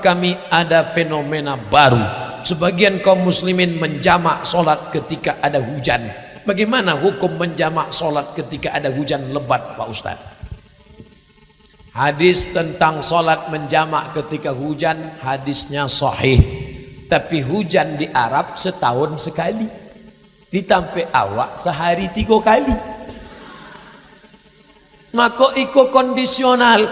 kami ada fenomena baru. Sebagian kaum muslimin menjamak sholat ketika ada hujan. Bagaimana hukum menjamak sholat ketika ada hujan lebat, Pak Ustaz? Hadis tentang sholat menjamak ketika hujan, hadisnya sahih. Tapi hujan di Arab setahun sekali. Ditampe awak sehari 3 kali. Maka iko kondisional,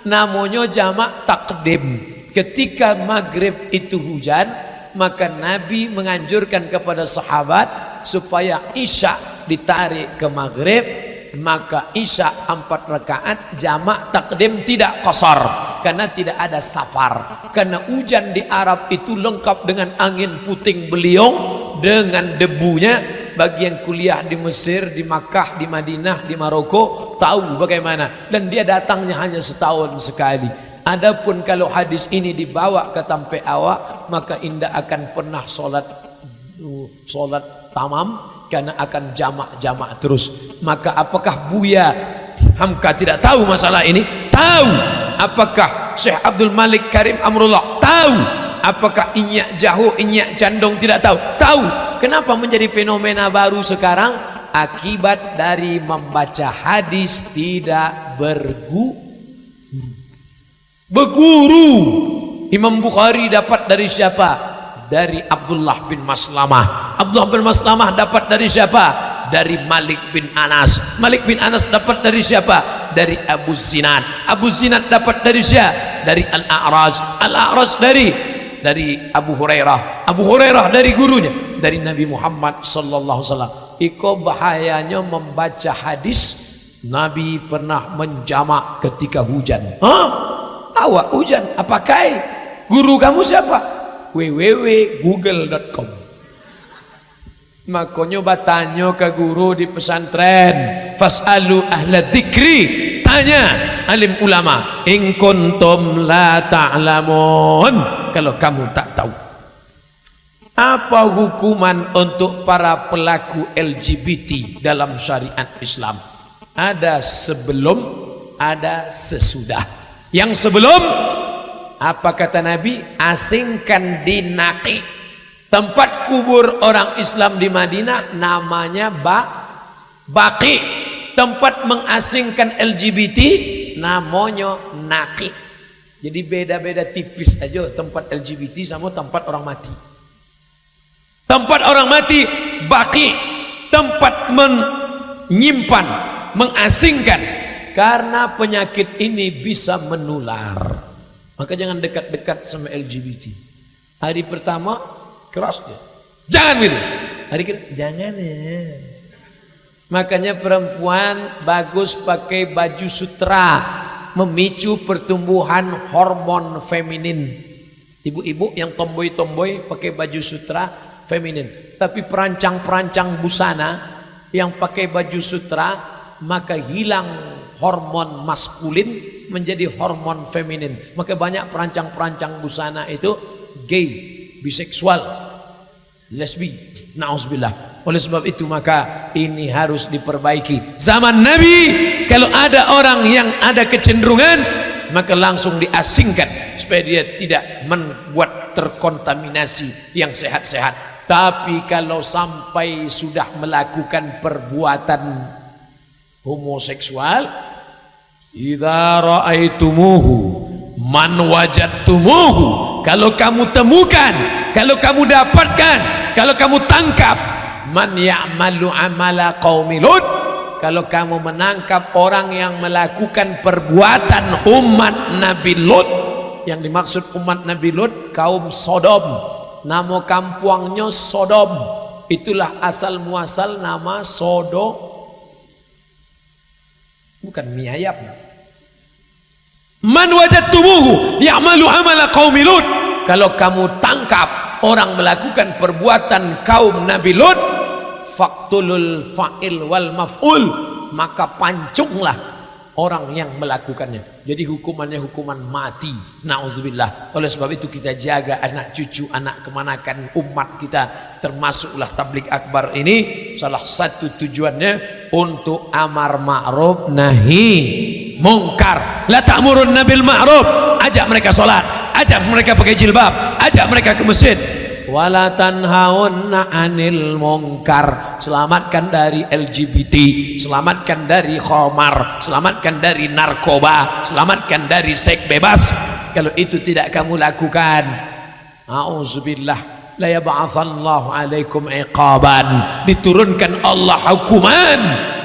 namanya jamak takdim. Ketika maghrib itu hujan, maka Nabi menganjurkan kepada sahabat supaya isya ditarik ke maghrib. Maka isya 4 rakaat jamak takdim, tidak qasar, karena tidak ada safar. Karena hujan di Arab itu lengkap dengan angin puting beliung, dengan debunya. Bagi yang kuliah di Mesir, di Makkah, di Madinah, di Maroko tahu bagaimana. Dan dia datangnya hanya setahun sekali. Adapun kalau hadis ini dibawa ke tampe awak, maka indah akan pernah sholat tamam, karena akan jamak terus. Maka apakah Buya Hamka tidak tahu masalah ini? Tahu. Apakah Syekh Abdul Malik Karim Amrullah? Tahu. Apakah Inyak Jahu, Inyak Candong tidak tahu? Tahu. Kenapa menjadi fenomena baru sekarang? Akibat dari membaca hadis tidak berguru. Imam Bukhari dapat dari siapa? Dari Abdullah bin Maslamah. Abdullah bin Maslamah dapat dari siapa? Dari Malik bin Anas. Malik bin Anas dapat dari siapa? Dari Abu Zinad. Abu Zinad dapat dari siapa? Dari Al-A'raj. Al-A'raj dari Abu Hurairah. Abu Hurairah dari gurunya, dari Nabi Muhammad sallallahu alaihi wasallam. Iko bahayanya membaca hadis Nabi pernah menjamak ketika hujan. Awak hujan, apakah guru kamu siapa? www.google.com. Makanya bertanya ke guru di pesantren, fasalu ahla dzikri, tanya alim ulama, in kuntum la ta'lamun, kalau kamu tak tahu. Apa hukuman untuk para pelaku LGBT dalam syariat Islam? Ada sebelum, ada sesudah. Yang sebelum, apa kata Nabi? Asingkan di Naqi, tempat kubur orang Islam di Madinah, namanya Baqi. Tempat mengasingkan LGBT namanya Naqi. Jadi beda-beda tipis aja tempat LGBT sama tempat orang mati. Tempat orang mati Baqi, tempat menyimpan, mengasingkan, karena penyakit ini bisa menular. Maka jangan dekat-dekat sama LGBT. Hari pertama keras dia, jangan gitu. Hari kedua jangan ya. Makanya perempuan bagus pakai baju sutra, memicu pertumbuhan hormon feminin. Ibu-ibu yang tomboy-tomboy pakai baju sutra feminin. Tapi perancang-perancang busana yang pakai baju sutra, maka hilang hormon maskulin menjadi hormon feminin. Maka banyak perancang-perancang busana itu gay, biseksual, lesbi, na'udzubillah. Oleh sebab itu maka ini harus diperbaiki. Zaman Nabi kalau ada orang yang ada kecenderungan, maka langsung diasingkan supaya dia tidak membuat terkontaminasi yang sehat-sehat. Tapi kalau sampai sudah melakukan perbuatan homoseksual, idza ra'aitumuhu man wajadtumuhu, kalau kamu temukan, kalau kamu dapatkan, kalau kamu tangkap, man ya'malu amala qaumi Lut, kalau kamu menangkap orang yang melakukan perbuatan umat Nabi Lut. Yang dimaksud umat Nabi Lut kaum Sodom, nama kampungnya Sodom, itulah asal muasal nama Sodo, bukan mie ayam. Man wajadtumuhu ya'malu amala qaumi Lut, kalau kamu tangkap orang melakukan perbuatan kaum Nabi Lut, faqtulul fa'il wal maf'ul, maka pancunglah orang yang melakukannya. Jadi hukumannya hukuman mati, na'udzubillah. Oleh sebab itu kita jaga anak cucu, anak kemanakan umat kita, termasuklah tabligh akbar ini. Salah satu tujuannya untuk amar ma'ruf nahi mungkar. La ta'murunna bil ma'ruf, ajak mereka sholat. ajak mereka pakai jilbab, ajak mereka ke masjid. Wala tanhauna 'anil munkar, selamatkan dari LGBT, selamatkan dari khamar, selamatkan dari narkoba, selamatkan dari seks bebas. Kalau itu tidak kamu lakukan, a'udzubillah, la yab'atsallahu 'alaikum iqaban, diturunkan Allah hukuman.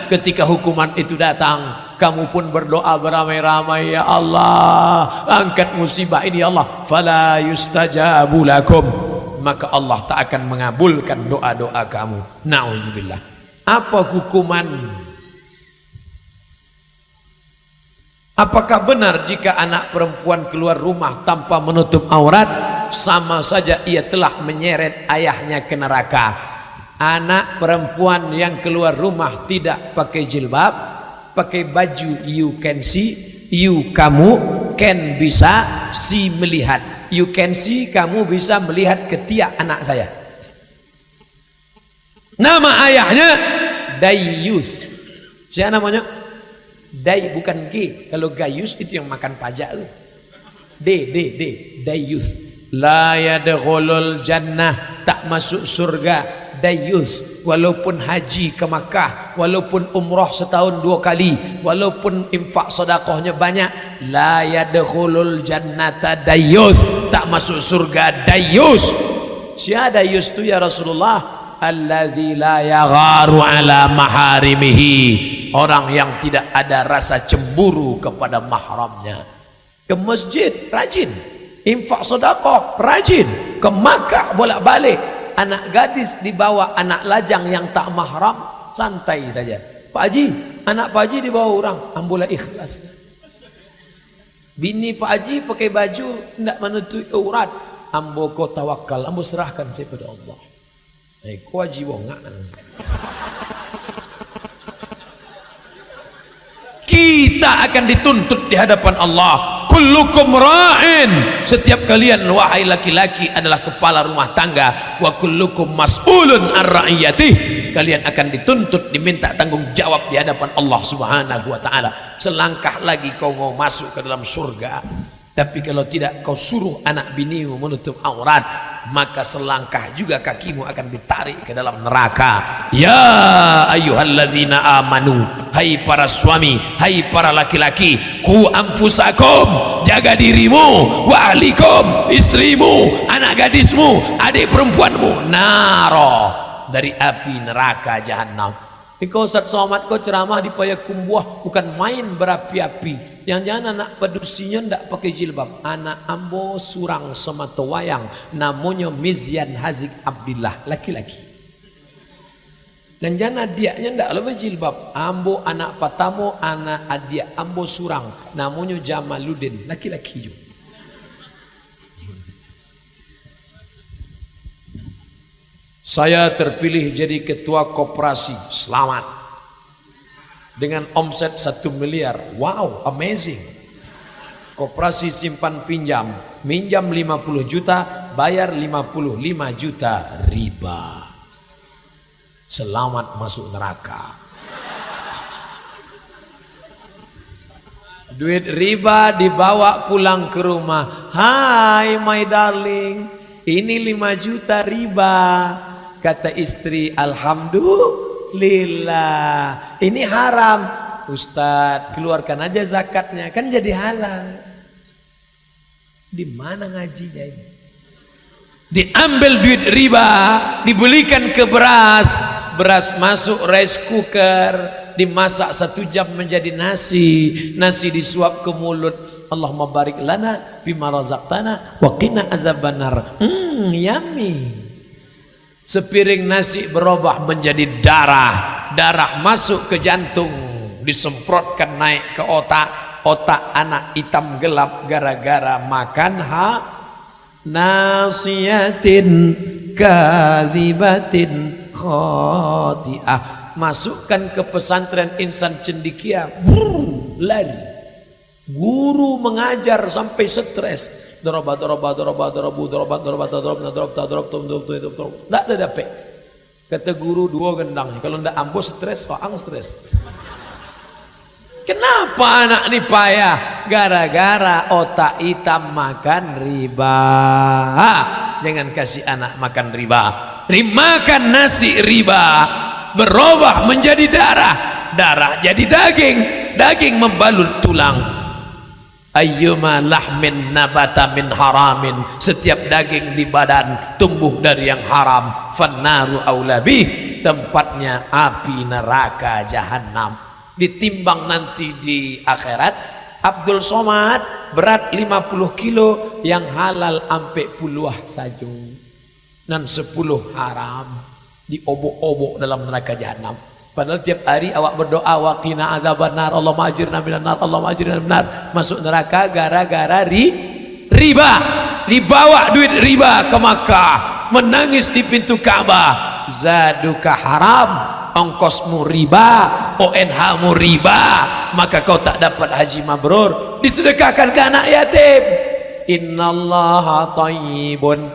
Ketika hukuman itu datang, kamu pun berdoa beramai-ramai, ya Allah, angkat musibah ini ya Allah, fala yustajabu lakum, maka Allah tak akan mengabulkan doa-doa kamu. Na'udzubillah. Apa hukuman? Apakah benar jika anak perempuan keluar rumah tanpa menutup aurat, sama saja ia telah menyeret ayahnya ke neraka? Anak perempuan yang keluar rumah tidak pakai jilbab, pakai baju you can see, you kamu can bisa see melihat, you can see kamu bisa melihat ketiak anak saya. Nama ayahnya Dayus. Siapa namanya? Day bukan G. Kalau Gayus itu yang makan pajak tuh. D Dayus. La yadkhulul jannah, tak masuk surga Dayus, walaupun haji ke Makkah, walaupun umrah setahun 2 kali, walaupun infak sedekahnya banyak, la yadkhulul jannata Dayus, tak masuk surga Dayus. Siapa Dayus itu ya Rasulullah? Alladzi la yagharu ala maharimihi, orang yang tidak ada rasa cemburu kepada mahramnya. Ke masjid rajin, infak sedekah rajin, ke Makkah bolak-balik. Anak gadis dibawa anak lajang yang tak mahram, santai saja. Pak Haji, anak Pak Haji dibawa orang, ambolah ikhlas. Bini Pak Haji pakai baju tidak menutupi aurat, ambo ko tawakal, ambo serahkan saya pada Allah. Ko Haji wongan. Kita akan dituntut di hadapan Allah. Kullukum ra'in, setiap kalian wahai laki-laki adalah kepala rumah tangga. Wa kullukum mas'ulun an ra'iyatih, kalian akan dituntut, diminta tanggung jawab di hadapan Allah Subhanahu wa taala. Selangkah lagi kau mau masuk ke dalam surga, tapi kalau tidak kau suruh anak binimu menutup aurat, maka selangkah juga kakimu akan ditarik ke dalam neraka. Ya ayyuhalladzina amanu, hai para suami, hai para laki-laki, ku anfusakum, jaga dirimu, wa ahlikum, istrimu, anak gadismu, adik perempuanmu, naro, dari api neraka jahanam. Kau Ustaz Somad kau ceramah di Payakumbuh, bukan main berapi-api. Jangan-jangan anak pedusinya ndak pakai jilbab. Anak ambo surang sematowayang, namanya Mizyan Hazik Abdillah, laki-laki. Dan jangan adiaknya ndak lebih jilbab. Ambo anak patamo, anak adik ambo surang, namanya Jamaluddin, laki-laki juga. Saya terpilih jadi ketua koperasi, selamat. Dengan omset 1 miliar, wow, amazing. Koperasi simpan pinjam, minjam 50 juta, bayar 55 juta riba. Selamat masuk neraka. Duit riba dibawa pulang ke rumah. Hai my darling, ini 5 juta riba. Kata istri, alhamdulillah, ini haram. Ustadz, keluarkan aja zakatnya, kan jadi halal. Di mana ngajinya ini? Diambil duit riba, dibelikan ke beras, beras masuk rice cooker, dimasak 1 jam menjadi nasi, nasi disuap ke mulut. Allahumma barik lana bima razaqtana wa qina azabannar. Yummy. Sepiring nasi berubah menjadi darah, darah masuk ke jantung, disemprotkan naik ke otak, otak anak hitam gelap gara-gara makan nasiyatin kazibatin khati'ah. Masukkan ke pesantren insan cendikia, lari. Guru mengajar sampai stres. Tidak ada dapet. Kata guru 2 gendang. Kalau tidak ambo stres, faang stres. Kenapa anak ini payah? Gara-gara otak hitam makan riba. Jangan kasih anak makan riba. Makan nasi riba berubah menjadi darah, darah jadi daging, daging membalut tulang. Ayyuma lahmin nabata min haramin, setiap daging di badan tumbuh dari yang haram, fannaru aulabih, tempatnya api neraka jahanam. Ditimbang nanti di akhirat, Abdul Somad berat 50 kilo, yang halal ampe puluh saja, dan 10 haram, diobok-obok dalam neraka jahanam. Padahal tiap hari awak berdoa, waqina adzabannar, Allahumma ajirna minan nar, Allahumma ajirna minan nar. Masuk neraka gara-gara riba. Dibawa duit riba ke Makkah, menangis di pintu Ka'bah. Zaduka haram, ongkosmu riba, ONH-mu riba, maka kau tak dapat haji mabrur. Disedekahkan ke anak yatim. Innallaha thayyibun,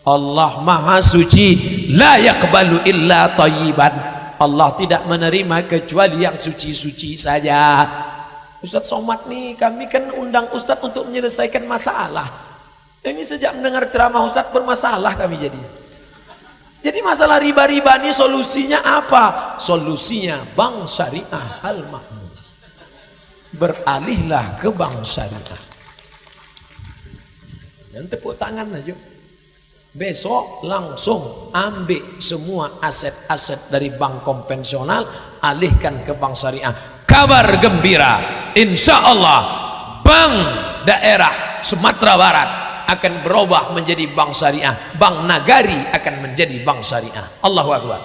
Allah maha suci, la yaqbalu illa thayyiban. Allah tidak menerima kecuali yang suci-suci saja. Ustadz Somad nih, kami kan undang Ustadz untuk menyelesaikan masalah. Ini sejak mendengar ceramah Ustadz bermasalah kami jadi. Jadi masalah riba-riba ini solusinya apa? Solusinya bank syariah al-mahmud. Beralihlah ke bank syariah. Dan tepuk tangan aja. Besok langsung ambil semua aset-aset dari bank konvensional, alihkan ke bank syariah. Kabar gembira, insya Allah bank daerah Sumatera Barat akan berubah menjadi bank syariah. Bank Nagari akan menjadi bank syariah. Allahu Akbar.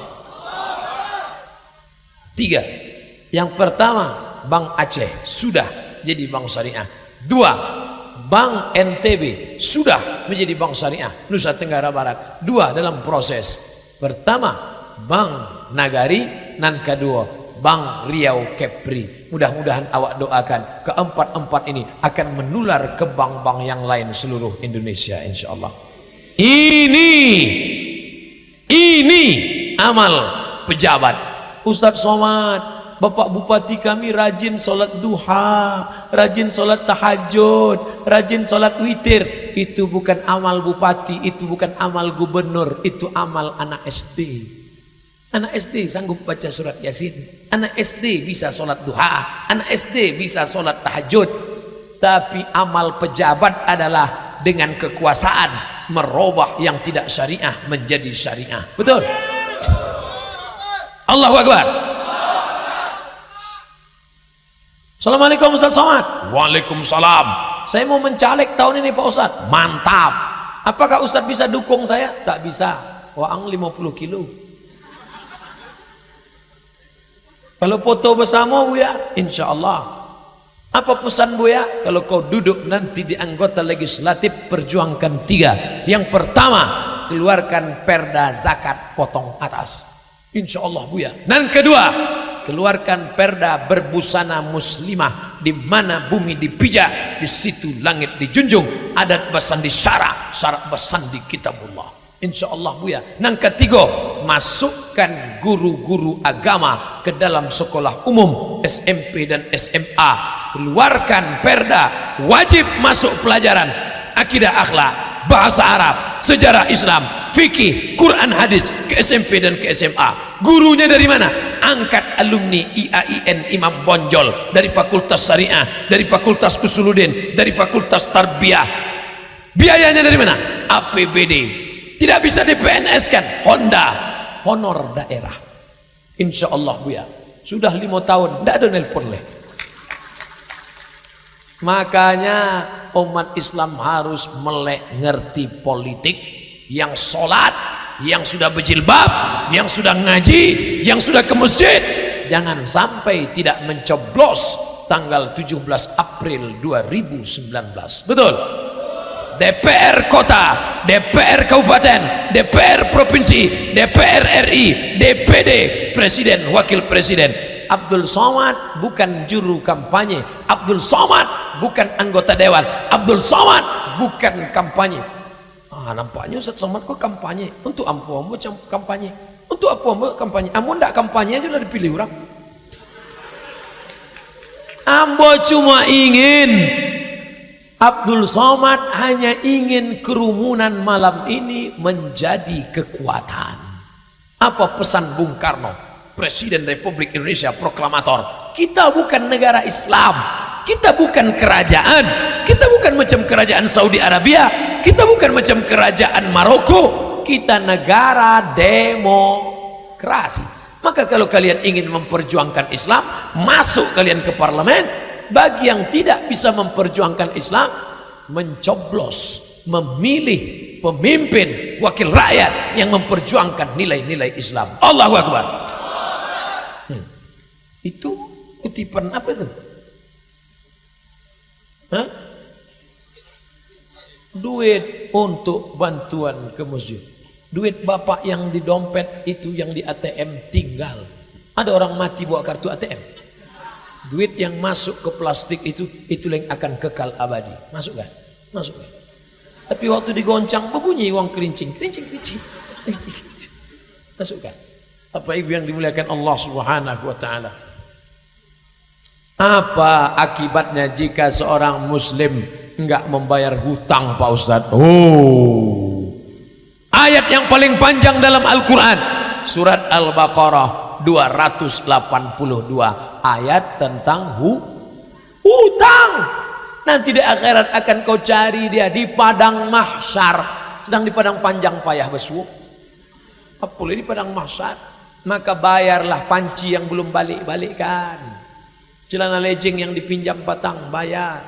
3. Yang pertama, Bank Aceh sudah jadi bank syariah. 2. Bank NTB sudah menjadi bank syariah Nusa Tenggara Barat. 2 dalam proses. Pertama Bank Nagari, dan kedua Bank Riau Kepri. Mudah-mudahan awak doakan keempat-empat ini akan menular ke bank-bank yang lain seluruh Indonesia insyaallah. Ini amal pejabat. Ustadz Somad, Bapak Bupati kami rajin sholat duha, rajin sholat tahajud, rajin sholat witir. Itu bukan amal bupati, itu bukan amal gubernur, itu amal anak SD. Anak SD sanggup baca surat Yasin, anak SD bisa sholat duha, anak SD bisa sholat tahajud. Tapi amal pejabat adalah dengan kekuasaan merubah yang tidak syariah menjadi syariah. Betul? Allahu Akbar. Assalamualaikum Ustaz Somad. Waalaikumsalam. Saya mau mencalek tahun ini Pak Ustaz. Mantap. Apakah Ustaz bisa dukung saya? Tak bisa. Waang 50 kilo. Kalau foto bersama Buya, insya Allah. Apa pesan Buya? Kalau kau duduk nanti di anggota legislatif, perjuangkan 3. Yang pertama, keluarkan perda zakat potong atas. Insya Allah Buya. Dan kedua, keluarkan perda berbusana muslimah, di mana bumi dipijak, di situ langit dijunjung, adat besan di syarak, syarak besan di kitabullah. Insya Allah Buya. Yang ketiga, masukkan guru-guru agama ke dalam sekolah umum, SMP dan SMA. Keluarkan perda wajib masuk pelajaran akidah akhlak, bahasa Arab, sejarah Islam, fikih, Quran hadis ke SMP dan ke SMA. Gurunya dari mana? Angkat alumni IAIN Imam Bonjol, dari Fakultas Syariah, dari Fakultas Usuluddin, dari Fakultas Tarbiyah. Biayanya dari mana? APBD. Tidak bisa di-PNS kan? Honda, honor daerah. Insya Allah Buya. Sudah 5 tahun, tidak ada nelpon leh. Makanya umat Islam harus melek ngerti politik, yang sholat, yang sudah berjilbab, yang sudah ngaji, yang sudah ke masjid. Jangan sampai tidak mencoblos tanggal 17 April 2019. Betul? DPR kota, DPR kabupaten, DPR provinsi, DPR RI, DPD, presiden, wakil presiden. Abdul Somad bukan juru kampanye, Abdul Somad bukan anggota dewan, Abdul Somad bukan kampanye. Nampaknya Ustaz Somad kok kampanye. Untuk ambo kampanye. Untuk apa ambo kampanye? Ambo ndak kampanye aja udah dipilih orang. Ambo cuma ingin, Abdul Somad hanya ingin kerumunan malam ini menjadi kekuatan. Apa pesan Bung Karno, Presiden Republik Indonesia, proklamator? Kita bukan negara Islam, kita bukan kerajaan, kita bukan macam kerajaan Saudi Arabia, kita bukan macam kerajaan Maroko, kita negara demokrasi. Maka kalau kalian ingin memperjuangkan Islam, masuk kalian ke parlemen. Bagi yang tidak bisa memperjuangkan Islam, mencoblos, memilih pemimpin wakil rakyat yang memperjuangkan nilai-nilai Islam. Allahu Akbar. Itu kutipan apa itu? Hah? Duit untuk bantuan ke masjid. Duit bapak yang di dompet itu, yang di ATM tinggal. Ada orang mati bawa kartu ATM. Duit yang masuk ke plastik itu yang akan kekal abadi. Masuk kan? Masuk kan? Tapi waktu digoncang berbunyi uang kerincing. Masuk kan? Apa ibu yang dimuliakan Allah Subhanahu wa taala? Apa akibatnya jika seorang muslim enggak membayar hutang, Pak Ustadz? Ayat yang paling panjang dalam Al-Quran, surat Al-Baqarah 282, ayat tentang hutang. Nanti di akhirat akan kau cari dia di padang mahsyar, sedang di padang panjang payah besu. Apa boleh di padang mahsyar? Maka bayarlah panci yang belum balik-balikkan, celana lejeng yang dipinjam patang bayar,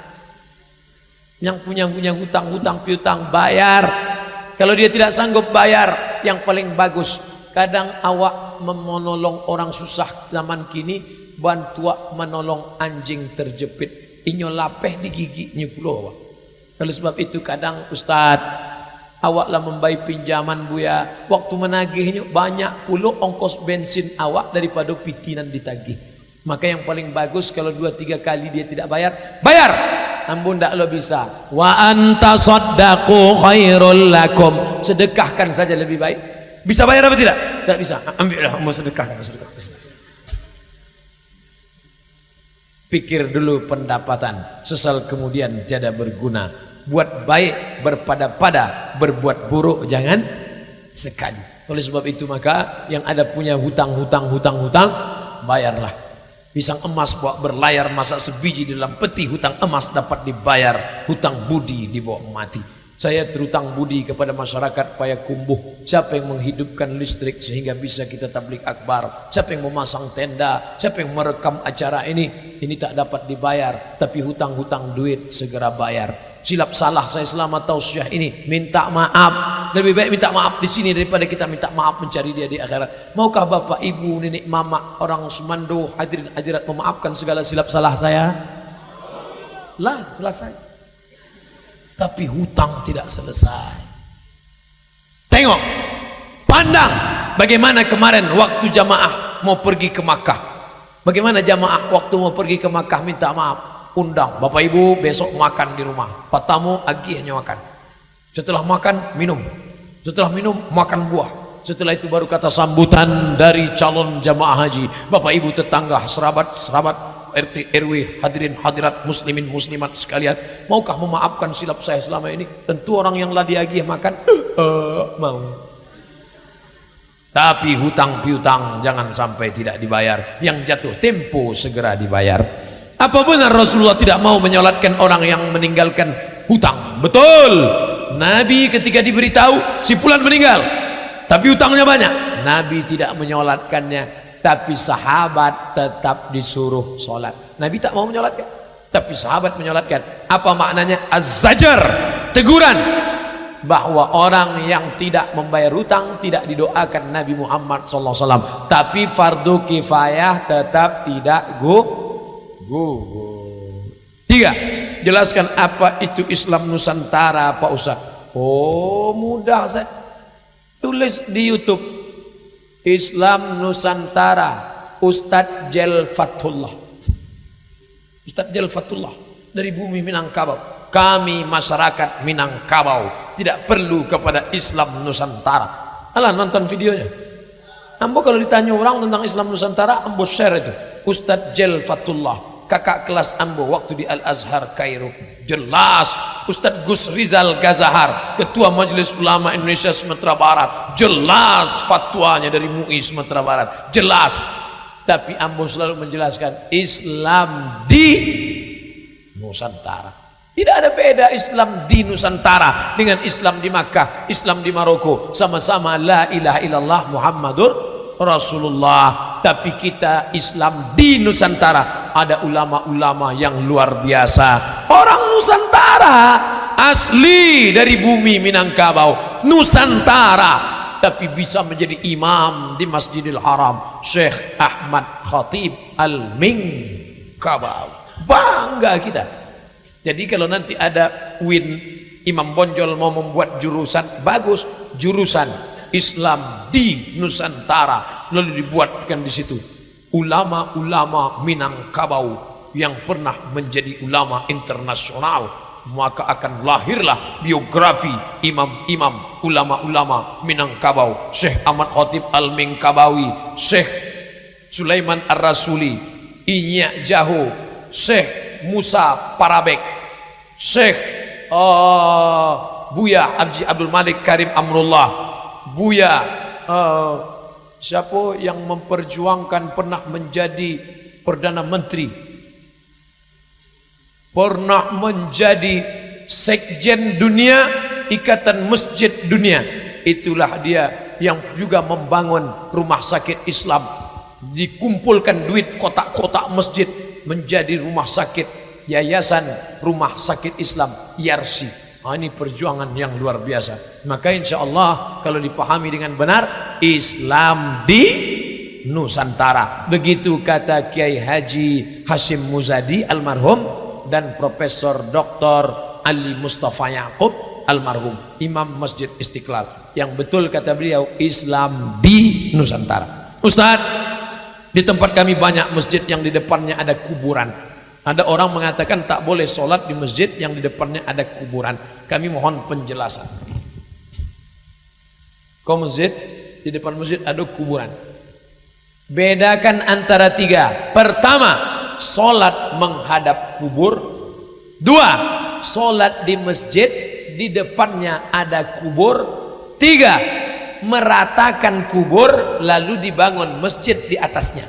yang punya hutang piutang bayar. Kalau dia tidak sanggup bayar, yang paling bagus, kadang awak menolong orang susah zaman kini, bantua menolong anjing terjepit, inyo lapeh di giginya pulau. Oleh sebab itu kadang Ustadz, awaklah membayar pinjaman buya, waktu menagihnya banyak puluh ongkos bensin awak daripada pitinan ditagih. Maka yang paling bagus kalau 2-3 kali dia tidak bayar, bayar. Ampun ndak lo bisa. Wa anta saddaqu khairul lakum. Sedekahkan saja lebih baik. Bisa bayar apa tidak? Tidak bisa. Ambillah, mau sedekah. Pikir dulu pendapatan, sesal kemudian tiada berguna. Buat baik berpada-pada, berbuat buruk jangan sekali. Oleh sebab itu maka yang ada punya hutang, bayarlah. Pisang emas bawa berlayar, masak sebiji di dalam peti, hutang emas dapat dibayar, hutang budi dibawa mati. Saya terutang budi kepada masyarakat Payakumbuh. Siapa yang menghidupkan listrik sehingga bisa kita tabligh akbar? Siapa yang memasang tenda? Siapa yang merekam acara ini? Ini tak dapat dibayar, tapi hutang-hutang duit segera bayar. Silap salah saya selama tausiah ini, minta maaf. Lebih baik minta maaf di sini daripada kita minta maaf mencari dia di akhirat. Maukah bapak, ibu, nenek, mama, orang Sumando, hadirin hadirat memaafkan segala silap salah saya? Lah, selesai. Tapi hutang tidak selesai. Tengok, pandang bagaimana kemarin waktu jamaah mau pergi ke Makkah. Bagaimana jamaah waktu mau pergi ke Makkah minta maaf. Undang bapak ibu besok makan di rumah, pak tamu agihnya makan, setelah makan minum, setelah minum makan buah, setelah itu baru kata sambutan dari calon jamaah haji. Bapak ibu tetangga, serabat RT RW, hadirin hadirat, muslimin muslimat sekalian, maukah memaafkan silap saya selama ini? Tentu orang yang lah diagih makan mau. Tapi hutang piutang jangan sampai tidak dibayar. Yang jatuh tempo segera dibayar. Apa benar Rasulullah tidak mau menyolatkan orang yang meninggalkan hutang? Betul. Nabi ketika diberitahu si fulan meninggal tapi hutangnya banyak, Nabi tidak menyolatkannya, tapi sahabat tetap disuruh solat. Nabi tak mau menyolatkan, tapi sahabat menyolatkan. Apa maknanya? Az-zajar, teguran bahwa orang yang tidak membayar hutang tidak didoakan Nabi Muhammad SAW, tapi fardu kifayah tetap tidak gugur. 3. Jelaskan apa itu Islam Nusantara Pak Ustaz. Oh mudah, saya tulis di YouTube Islam Nusantara Ustadz Jel Fatullah. Ustadz Jel Fatullah dari bumi Minangkabau. Kami masyarakat Minangkabau tidak perlu kepada Islam Nusantara. Alah, nonton videonya. Ambo kalau ditanya orang tentang Islam Nusantara, ambo share itu Ustadz Jel Fatullah. kakak kelas ambo waktu di Al-Azhar Kairo. Jelas Ustadz Gus Rizal Gazahar, Ketua Majelis Ulama Indonesia Sumatera Barat, jelas fatwanya dari MUI Sumatera Barat, jelas. Tapi ambo selalu menjelaskan Islam di Nusantara. Tidak ada beda Islam di Nusantara dengan Islam di Makkah, Islam di Maroko. Sama-sama la ilaha illallah Muhammadur Rasulullah. Tapi kita Islam di Nusantara, ada ulama-ulama yang luar biasa. Orang Nusantara asli dari bumi Minangkabau, Nusantara, tapi bisa menjadi imam di Masjidil Haram, Syekh Ahmad Khatib Al-Minangkabau. Bangga kita. Jadi kalau nanti ada UIN, Imam Bonjol mau membuat jurusan, bagus, jurusan Islam di Nusantara, lalu dibuatkan di situ ulama-ulama Minangkabau yang pernah menjadi ulama internasional, maka akan lahirlah biografi imam-imam ulama-ulama Minangkabau, Syekh Ahmad Khatib Al-Minangkabawi, Syekh Sulaiman Ar-Rasuli, Inyak Jaho, Syekh Musa Parabek, Syekh Buya Haji Abdul Malik Karim Amrullah, Buya siapa yang memperjuangkan pernah menjadi Perdana Menteri, pernah menjadi Sekjen Dunia, Ikatan Masjid Dunia, itulah dia yang juga membangun rumah sakit Islam, dikumpulkan duit kotak-kotak masjid menjadi rumah sakit, Yayasan Rumah Sakit Islam YARSI. Ini perjuangan yang luar biasa. Maka insya Allah kalau dipahami dengan benar, Islam di Nusantara. Begitu kata Kiai Haji Hashim Muzadi almarhum dan Profesor Dr. Ali Mustafa Yaakob almarhum, Imam Masjid Istiqlal. Yang betul kata beliau, Islam di Nusantara. Ustaz, di tempat kami banyak masjid yang di depannya ada kuburan. Ada orang mengatakan tak boleh sholat di masjid yang di depannya ada kuburan. Kami mohon penjelasan. Kau masjid, di depan masjid ada kuburan. Bedakan antara tiga. Pertama, sholat menghadap kubur. Dua, sholat di masjid di depannya ada kubur. Tiga, meratakan kubur lalu dibangun masjid di atasnya.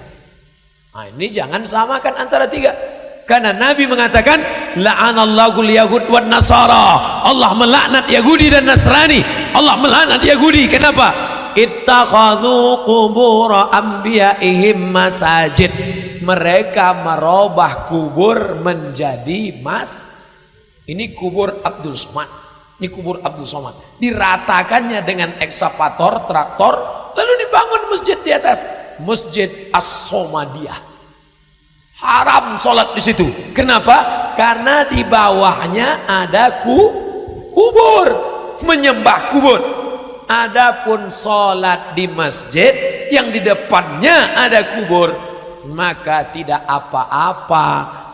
Nah, ini jangan samakan antara tiga. Karena Nabi mengatakan la'anallahu al-yahud wan nasara, Allah melaknat Yahudi dan Nasrani. Allah melaknat Yahudi. Kenapa? Ittakhadhu qubur anbiya'ihim masajid. Mereka merubah kubur menjadi ini kubur Abdul Somad, ini kubur Abdul Somad, diratakannya dengan ekskavator, traktor, lalu dibangun masjid di atas, Masjid As-Somadiyah. Haram sholat di situ. Kenapa? Karena di bawahnya ada kubur, menyembah kubur. Adapun sholat di masjid yang di depannya ada kubur, maka tidak apa-apa.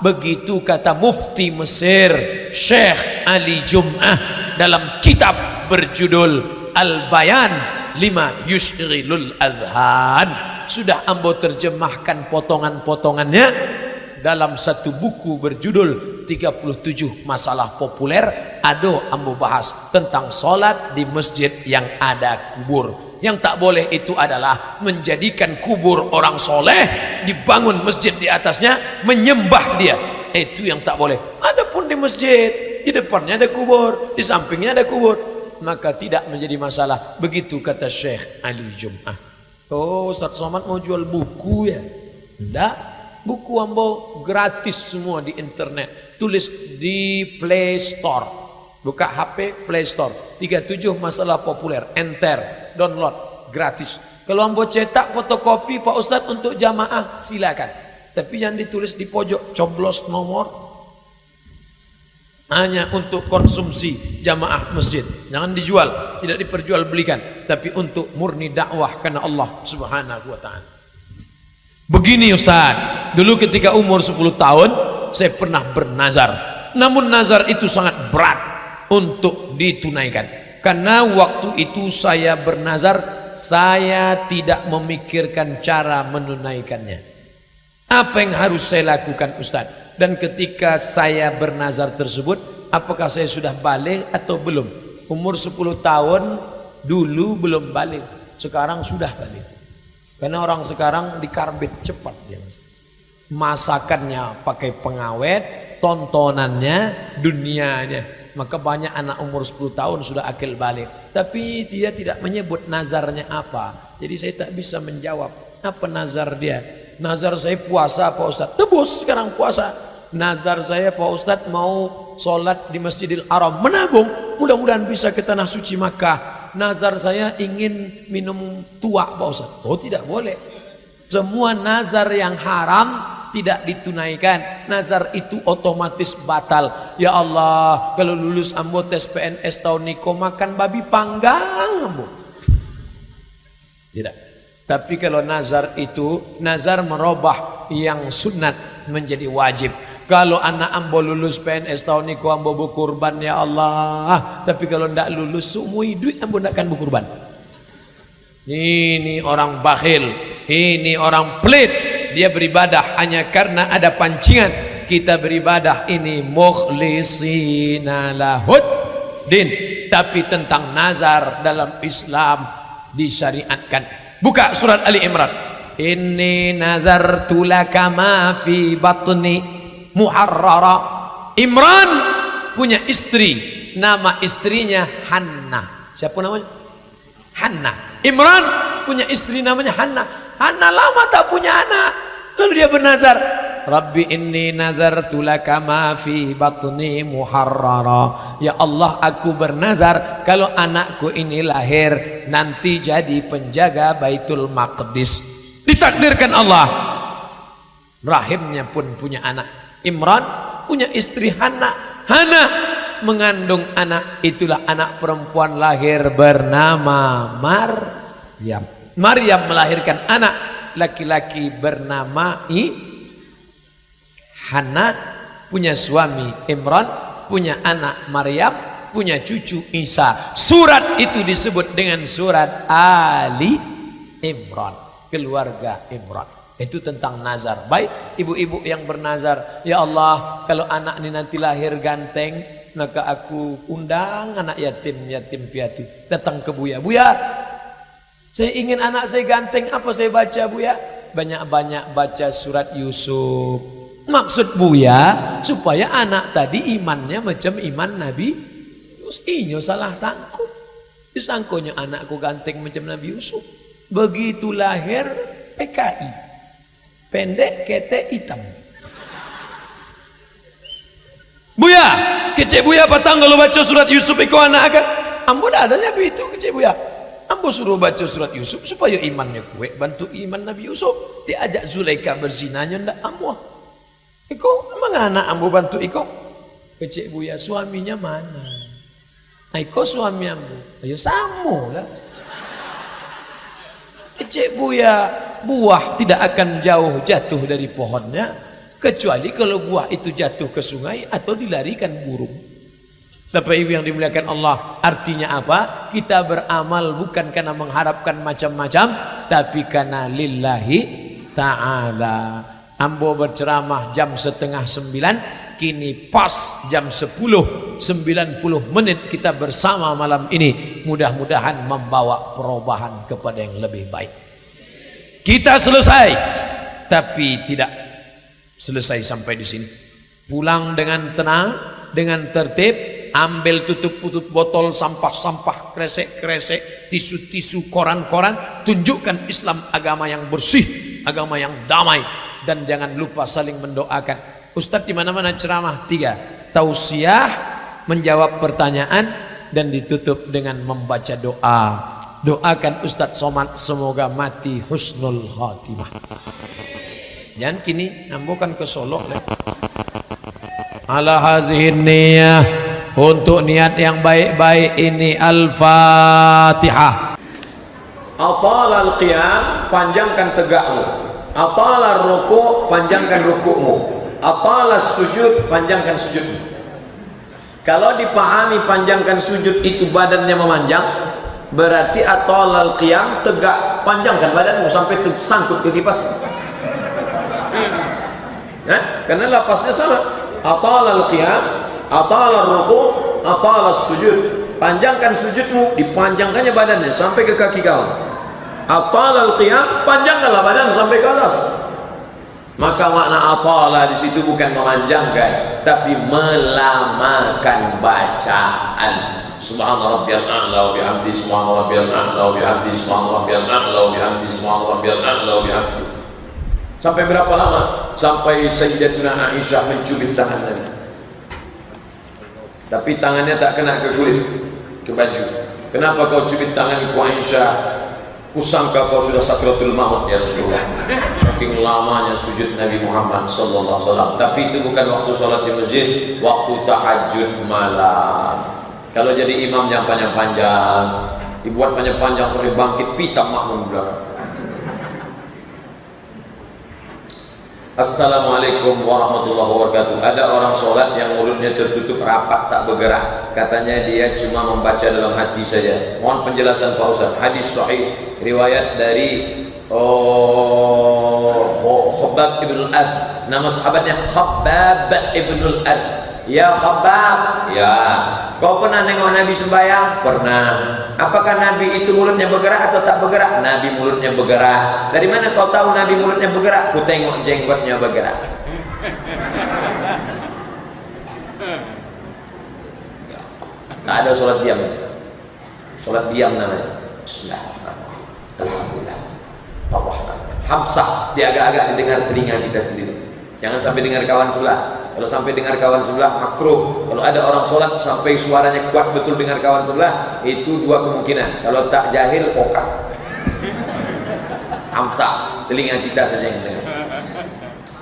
Begitu kata Mufti Mesir Syekh Ali Jum'ah dalam kitab berjudul Al-Bayan Lima Yushghilul Adhan. Sudah ambo terjemahkan potongan-potongannya dalam satu buku berjudul 37 Masalah Populer. Ado ambo bahas tentang sholat di masjid yang ada kubur. Yang tak boleh itu adalah menjadikan kubur orang soleh, dibangun masjid di atasnya, menyembah dia. Itu yang tak boleh. Adapun di masjid, di depannya ada kubur, di sampingnya ada kubur, maka tidak menjadi masalah. Begitu kata Syekh Ali Jum'ah. Oh, Ustaz Somad mau jual buku ya? Enggak, buku ambo gratis semua di internet. Tulis di Play Store, buka HP Play Store, 37 Masalah Populer, enter, download, gratis. Kalau ambo cetak fotokopi Pak Ustaz untuk jamaah, silakan. Tapi yang ditulis di pojok, coblos nomor, hanya untuk konsumsi jamaah masjid, jangan dijual, tidak diperjualbelikan, tapi untuk murni dakwah karena Allah Subhanahu wa ta'ala. Begini Ustaz, dulu ketika umur 10 tahun saya pernah bernazar, namun nazar itu sangat berat untuk ditunaikan. Karena waktu itu saya bernazar, saya tidak memikirkan cara menunaikannya. Apa yang harus saya lakukan Ustaz? Dan ketika saya bernazar tersebut, apakah saya sudah balik atau belum? Umur 10 tahun dulu belum balik, sekarang sudah balik. Karena orang sekarang dikarbit cepat ya. Masakannya pakai pengawet, tontonannya dunianya. Maka banyak anak umur 10 tahun sudah akil balik, tapi dia tidak menyebut nazarnya apa. Jadi saya tak bisa menjawab apa nazar dia. Nazar saya puasa Pak Ustadz, tebus sekarang puasa. Nazar saya Pak Ustadz mau sholat di Masjidil Haram, menabung, mudah-mudahan bisa ke tanah suci Makkah. Nazar saya ingin minum tua Pak Ustadz. Oh tidak boleh. Semua nazar yang haram tidak ditunaikan. Nazar itu otomatis batal. Ya Allah, kalau lulus ambo tes PNS tahun niko makan babi panggang ambo. Tidak. Tapi kalau nazar itu, nazar merubah yang sunat menjadi wajib. Kalau anak ambo lulus PNS tahun niko ambo berkurban ya Allah. Tapi kalau ndak lulus seumur hidup ambo ndak akan berkurban. Ini orang bakhil, ini orang pelit. Dia beribadah hanya karena ada pancingan. Kita beribadah ini mukhlisina lahud din. Tapi tentang nazar dalam Islam disyariatkan. Buka surat Ali Imran. Inni nazartu laka ma fi batni muharrara. Imran punya istri, nama istrinya Hanna. Siapa namanya? Hanna. Imran punya istri namanya Hanna. Hanna lama tak punya anak, lalu dia bernazar, Rabbi inni nazartu laka ma fi batni muharrara. Ya Allah, aku bernazar kalau anakku ini lahir nanti jadi penjaga Baitul Maqdis. Ditakdirkan Allah, rahimnya pun punya anak. Imran punya istri Hanna. Hanna mengandung anak, itulah anak perempuan lahir bernama Maryam. Maryam melahirkan anak laki-laki bernama Hana, punya suami Imran, punya anak Maryam, punya cucu Isa. Surat itu disebut dengan surat Ali Imran, keluarga Imran. Itu tentang nazar. Baik ibu-ibu yang bernazar, ya Allah kalau anak ini nanti lahir ganteng, maka aku undang anak yatim piatu datang ke Buya. Buya, saya ingin anak saya ganteng, apa saya baca Buya? Banyak-banyak baca surat Yusuf. Maksud Buya supaya anak tadi imannya macam iman Nabi Yusuf. Inyo salah sangko. Disangkonya anakku ganteng macam Nabi Yusuf. Begitu lahir PKI, pendek kete hitam. Buya, kecek Buya patang kalau baca surat Yusuf iko anak akan. Ambo dah adanya begitu kecek Buya. Ambo suruh baca surat Yusuf supaya imannya kuat, bantu iman Nabi Yusuf. Diajak Zulaika berzinanya ndak ambo. Iko emang anak ambo bantu iko. Kecek Buya, suaminya mana? Iko suami ambo. Ayo samu lah. Kecek Buya, buah tidak akan jauh jatuh dari pohonnya kecuali kalau buah itu jatuh ke sungai atau dilarikan burung. Bapak Ibu yang dimuliakan Allah, artinya apa? Kita beramal bukan karena mengharapkan macam-macam, tapi karena lillahi ta'ala. Ambo berceramah jam 8:30, kini pas jam 10:90 kita bersama malam ini. Mudah-mudahan membawa perubahan kepada yang lebih baik. Kita selesai, tapi tidak selesai sampai di sini. Pulang dengan tenang, dengan tertib. Ambil tutup botol, sampah-sampah, kresek-kresek, tisu-tisu, koran-koran. Tunjukkan Islam agama yang bersih, agama yang damai. Dan jangan lupa saling mendoakan. Ustadz di mana-mana ceramah 3. Tausiah, menjawab pertanyaan, dan ditutup dengan membaca doa. Doakan Ustadz Somad semoga mati husnul khatimah. Jangan kini nambukan ke Solo. Ala hazihin niyah, untuk niat yang baik-baik ini. Al-Fatihah. Atal al-qiyam, panjangkan tegakmu. Atal al-ruku', panjangkan ruku'mu. Atal al-sujud, panjangkan sujudmu. Kalau dipahami panjangkan sujud itu badannya memanjang, berarti atal al-qiyam, tegak, panjangkan badanmu sampai tersangkut ke kipas. Karena lafaznya sama. Atalal qiyam, atalal ruku', atalal sujud. Panjangkan sujudmu, dipanjangkannya badannya sampai ke kaki kau. Atalal qiyam, panjangkanlah badan sampai ke atas. Maka makna atala di situ bukan memanjangkan, tapi melamakan bacaan. Subhana rabbiyal a'la wa bihamdi, subhana rabbiyal a'la wa bihamdi, subhana rabbiyal a'la wa bihamdi, subhana rabbiyal a'la wa bihamdi. Sampai berapa lama? Sampai Sayyidatuna Aisyah mencubit tangan Nabi. Tapi tangannya tak kena ke kulit, ke baju. Kenapa kau cubit tangan ku Aisyah? Kusangka kau sudah sakratul maut ya Rasulullah. Saking lamanya sujud Nabi Muhammad sallallahu alaihi wasallam. Tapi itu bukan waktu sholat di masjid, waktu tahajud malam. Kalau jadi imam yang panjang-panjang, dibuat panjang-panjang sampai bangkit pitam makmum belakang. Assalamualaikum warahmatullahi wabarakatuh. Ada orang sholat yang mulutnya tertutup rapat tak bergerak. Katanya dia cuma membaca dalam hati saja. Mohon penjelasan Pak Ustaz. Hadis sahih riwayat dari Khabbab ibn al-Arth. Nama sahabatnya Khabbab ibn al-Arth. Ya Khabbab, ya. Kau pernah nengok Nabi sembahyang? Pernah. Apakah Nabi itu mulutnya bergerak atau tak bergerak? Nabi mulutnya bergerak. Dari mana kau tahu Nabi mulutnya bergerak? Ku tengok jenggotnya bergerak. Tak ada sholat diam. Sholat diam namanya. Bismillahirrahmanirrahim. Hamsah, dia agak-agak didengar telinga kita sendiri. Jangan sampai dengar kawan sebelah. Kalau sampai dengar kawan sebelah makruh. Kalau ada orang sholat sampai suaranya kuat betul dengar kawan sebelah, itu dua kemungkinan. Kalau tak jahil, pokah. Hamsah, telinga kita saja yang dengar.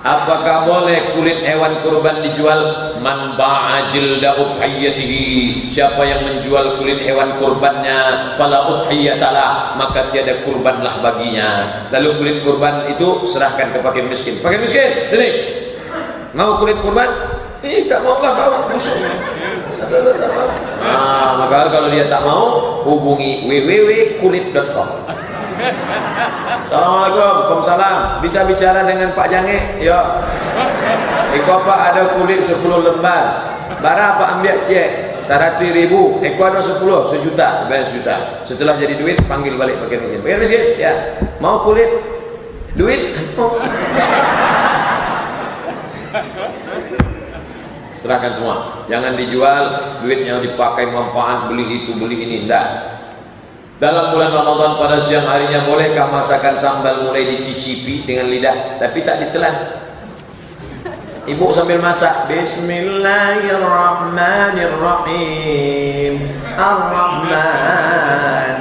Apakah boleh kulit hewan kurban dijual? Man ba'a jilda udhiyatihi, siapa yang menjual kulit hewan kurbannya, fala udhiyatalah, maka tiada kurbanlah baginya. Lalu kulit kurban itu serahkan ke fakir miskin. Fakir miskin, sini. Mau kulit kurban? Tak mau lah kau, musuh. Maka kalau dia tak mau, hubungi www.kulit.com. Assalamualaikum, waalaikumsalam. Bisa bicara dengan Pak Jange? Ya. Eko Pak ada kulit 10 lembar. Berapa ambil cek? 100.000. Eko ada 10, sejuta. Bayar sejuta. Setelah jadi duit, panggil balik pakai mesin. Bayar mesin? Ya. Mau kulit? Duit? Serahkan semua. Jangan dijual, duitnya dipakai manfaat, beli itu, beli ini. Tidak. Dalam bulan Ramadan pada siang harinya bolehkah masakan sambal mulai dicicipi dengan lidah tapi tak ditelan? Ibu sambil masak, Bismillahirrahmanirrahim, Ar-Rahman,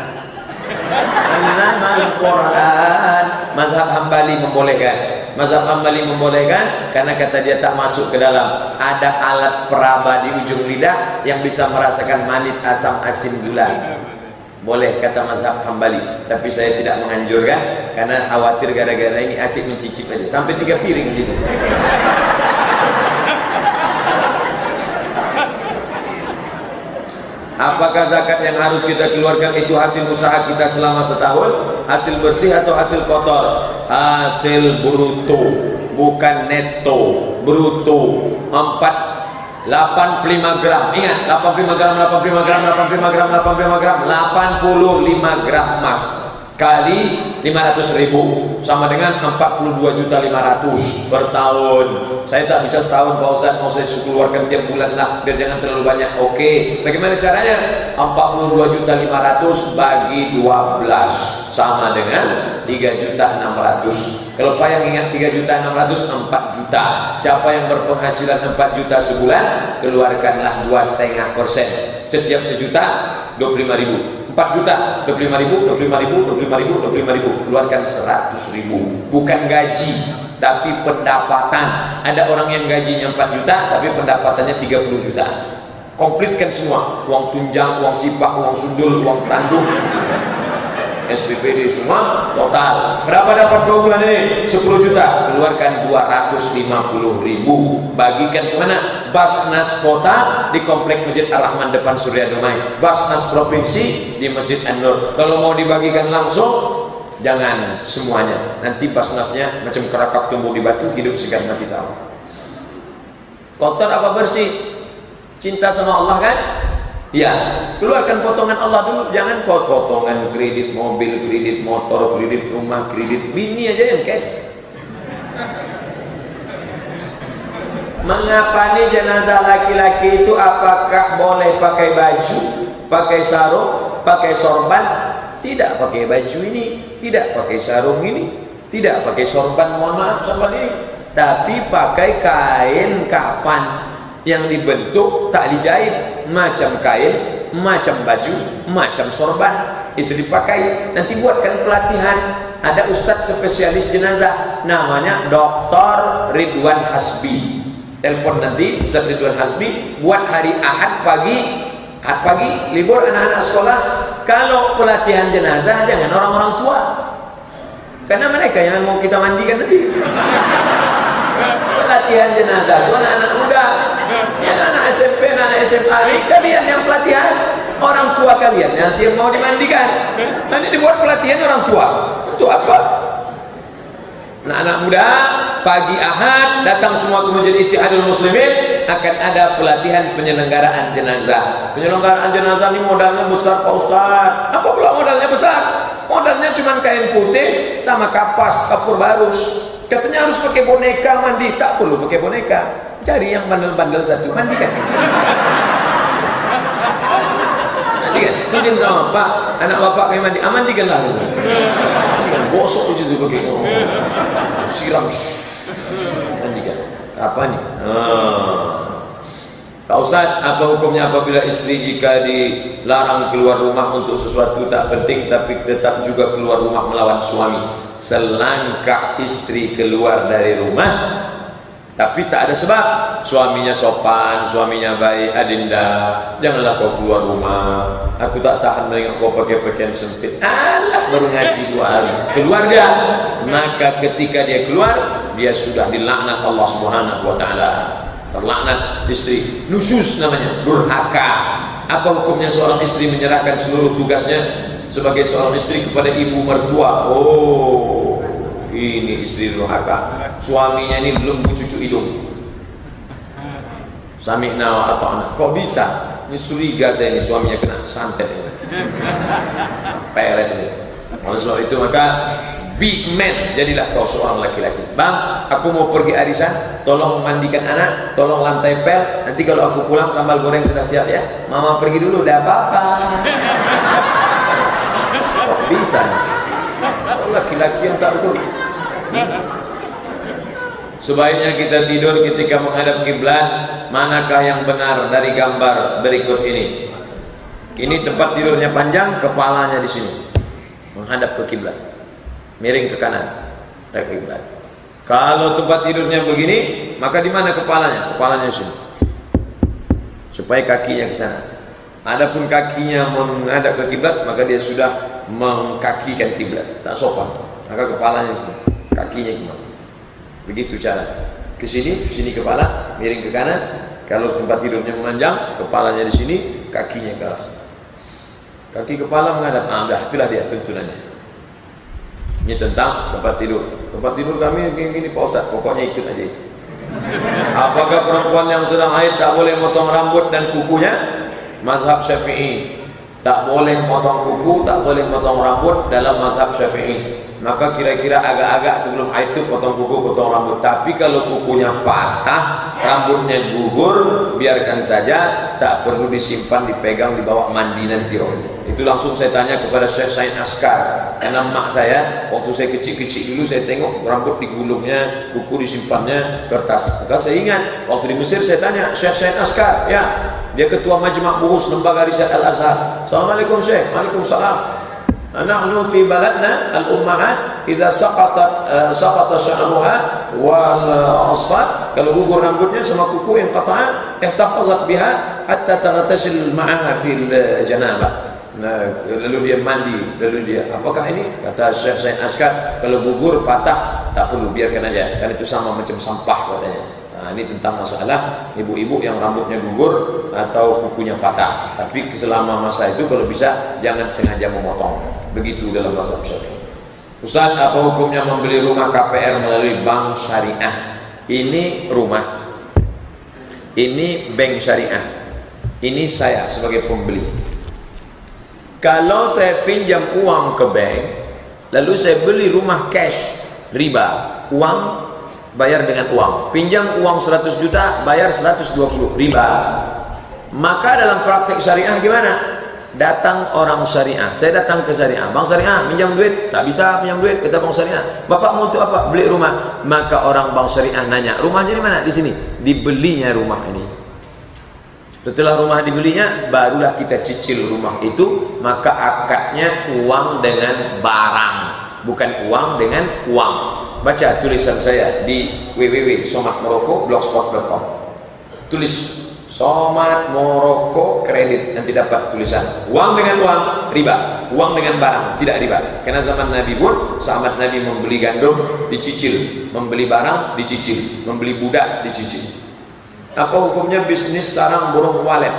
Allamal Quran. Mazhab Hambali membolehkan. Mazhab Hambali membolehkan karena kata dia tak masuk ke dalam. Ada alat peraba di ujung lidah yang bisa merasakan manis, asam, asin, gula. Boleh kata mazhab Hambali, tapi saya tidak menganjurkan karena khawatir gara-gara ini asik mencicip aja sampai 3 piring gitu. Apakah zakat yang harus kita keluarkan itu hasil usaha kita selama setahun, hasil bersih atau hasil kotor? Hasil bruto, bukan neto. Bruto 85 gram. Ingat, 85 gram, 85 gram, 85 gram, 85 gram, 85 gram emas kali 500.000 sama dengan 42.500.000 per tahun. Saya tak bisa setahun Pak Ustaz, mau saya keluarkan tiap bulan lah biar jangan terlalu banyak. Oke, bagaimana caranya? 42.500 bagi 12 sama dengan 3.600.000. Kalau payah ingat 3.600.000, 4 juta. Siapa yang berpenghasilan 4 juta sebulan, keluarkanlah 2,5%. Setiap sejuta 25.000. 4 juta, 25.000, 25.000, 25.000, 25.000. Keluarkan 100.000. Bukan gaji, tapi pendapatan. Ada orang yang gajinya 4 juta, tapi pendapatannya 30 juta. Komplitkan semua. Uang tunjang, uang sipak, uang sundul, uang tandung, SPPD semua total. Berapa dapat kau bulan ini? 10 juta. Keluarkan 250.000. Bagikan kemana? Basnas kota di komplek Masjid Ar-Rahman depan Surya Damai. Basnas provinsi di Masjid An-Nur. Kalau mau dibagikan langsung, jangan semuanya. Nanti basnasnya macam kerakap tumbuh di batu, hidup segan mati tahu. Kotor apa bersih? Cinta sama Allah kan? Ya, keluarkan potongan Allah dulu. Jangan potongan kredit mobil, kredit motor, kredit rumah, kredit bini aja yang cash. Mengapa nih jenazah laki-laki itu apakah boleh pakai baju, pakai sarung, pakai sorban? Tidak pakai baju ini, tidak pakai sarung ini, tidak pakai sorban, mohon maaf sorban ini, tapi pakai kain kapan yang dibentuk tak dijahit, macam kain, macam baju, macam sorban, itu dipakai. Nanti buatkan pelatihan. Ada ustadz spesialis jenazah namanya Dr. Ridwan Hasbi. Telepon nanti Ustaz Ridwan Hasbi, buat hari Ahad pagi, libur anak-anak sekolah. Kalau pelatihan jenazah jangan orang-orang tua, karena mereka yang mau kita mandikan nanti. Pelatihan jenazah itu anak-anak muda, ya, anak SMP, anak SMA, kalian yang pelatihan. Orang tua kalian nanti yang mau dimandikan. Nanti dibuat pelatihan orang tua. Untuk apa? Nah, anak muda pagi Ahad datang semua ke Masjid Ittihadul Muslimin, akan ada pelatihan penyelenggaraan jenazah. Penyelenggaraan jenazah ini modalnya besar Pak Ustaz. Apa pula modalnya besar? Modalnya cuma kain putih sama kapas, kapur barus. Katanya harus pakai boneka mandi. Tak perlu pakai boneka. Cari yang bandel-bandel satu, mandikan. Mandikan. Izin sama Pak, anak bapak kayak mandi. Mandikanlah. Mandikan. Bosok aja tuh pakai. Siram. Mandikan. Apa nih? Pak Ustaz, apa hukumnya apabila istri jika dilarang keluar rumah untuk sesuatu tak penting tapi tetap juga keluar rumah melawan suami? Selangkah istri keluar dari rumah tapi tak ada sebab, suaminya sopan, suaminya baik, adinda, janganlah kau keluar rumah, aku tak tahan menengok kau pakai pakaian sempit. Alah, baru ngaji 2 hari keluar dia. Maka ketika dia keluar, dia sudah dilaknat Allah Subhanahu wa ta'ala. Terlaknat istri, nusyuz namanya, durhaka. Apa hukumnya seorang istri menyerahkan seluruh tugasnya sebagai seorang istri kepada ibu mertua? Oh, ini istri durhaka. Suaminya ini belum cucu hidung. Sami'na wa ata'na. Kok bisa? Ini curiga saya ini suaminya kena santet ini. Peret ini. Oleh sebab itu maka big man, jadilah kau seorang laki-laki. Bang, aku mau pergi arisan, tolong mandikan anak, tolong lantai pel. Nanti kalau aku pulang sambal goreng sudah siap ya. Mama pergi dulu, udah apa-apa. Kok bisa? Laki-laki yang tak betul. Sebaiknya kita tidur ketika menghadap kiblat. Manakah yang benar dari gambar berikut ini? Ini tempat tidurnya panjang, kepalanya di sini, menghadap ke kiblat, miring ke kanan dari kiblat. Kalau tempat tidurnya begini, maka di mana kepalanya? Kepalanya di sini, supaya kakinya ke sana. Adapun kakinya menghadap ke kiblat, maka dia sudah mengkakikan kiblat, tak sopan. Maka kepalanya di sini, kakinya gimana? Begitu cara. Ke sini kepala, miring ke kanan. Kalau tempat tidurnya memanjang, kepalanya di sini, kakinya ke arah. Kaki kepala menghadap. Dah, itulah dia tuntunannya. Ini tentang tempat tidur. Tempat tidur kami gini Pak Ustaz, pokoknya ikut aja itu. Apakah perempuan yang sedang haid tak boleh potong rambut dan kukunya? Mazhab Syafi'i. Tak boleh potong kuku, tak boleh potong rambut dalam mazhab Syafi'i. Maka kira-kira agak-agak sebelum haid itu potong kuku, potong rambut. Tapi kalau kukunya patah, rambutnya gugur, biarkan saja, tak perlu disimpan, dipegang, dibawa mandi nanti roh. Itu langsung saya tanya kepada Syekh Said Askar. Karena mak saya, waktu saya kecil-kecil dulu saya tengok rambut digulungnya, kuku disimpannya, kertas. Maka saya ingat, waktu di Mesir saya tanya Syekh Said Askar, ya, dia ketua Majma' Buhus Lembaga Riset Al-Azhar. Assalamualaikum Syekh. Waalaikumsalam. Nahnu fi baladna al-ummahat idza saqata sya'ruha wal asfar, kalau gugur rambutnya sama kuku yang qata'ah ihtafazat biha hatta taghtasil ma'aha fil janabah. Nah, lalu dia mandi, lalu dia, apakah ini? Kata Syekh Said Askar, kalau gugur patah tak perlu, biarkan aja, kan itu sama macam sampah katanya. Nah, ini tentang masalah ibu-ibu yang rambutnya gugur atau kukunya patah. Tapi selama masa itu kalau bisa jangan sengaja memotong. Begitu dalam mazhab Syafi'i. Ustaz, apa hukumnya membeli rumah KPR melalui bank syariah? Ini rumah ini bank syariah, ini saya sebagai pembeli. Kalau saya pinjam uang ke bank, lalu saya beli rumah cash, riba, uang bayar dengan uang. Pinjam uang 100 juta, bayar 120, riba. Maka dalam praktek syariah gimana? Datang orang syariah, saya datang ke syariah, bang syariah pinjam duit, tak bisa pinjam duit, kata bang syariah. Bapak mau untuk apa? Beli rumah. Maka orang bang syariah nanya, rumahnya di mana? Di sini. Dibelinya rumah ini. Setelah rumah dibelinya, barulah kita cicil rumah itu. Maka akadnya uang dengan barang, bukan uang dengan uang. Baca tulisan saya di www.somatmoroko.blogspot.com. Tulis Somat Moroko kredit, nanti dapat tulisan uang dengan uang riba, uang dengan barang tidak riba. Karena zaman Nabi pun sahabat Nabi membeli gandum dicicil, membeli barang dicicil, membeli budak dicicil. Apa hukumnya bisnis sarang burung walet?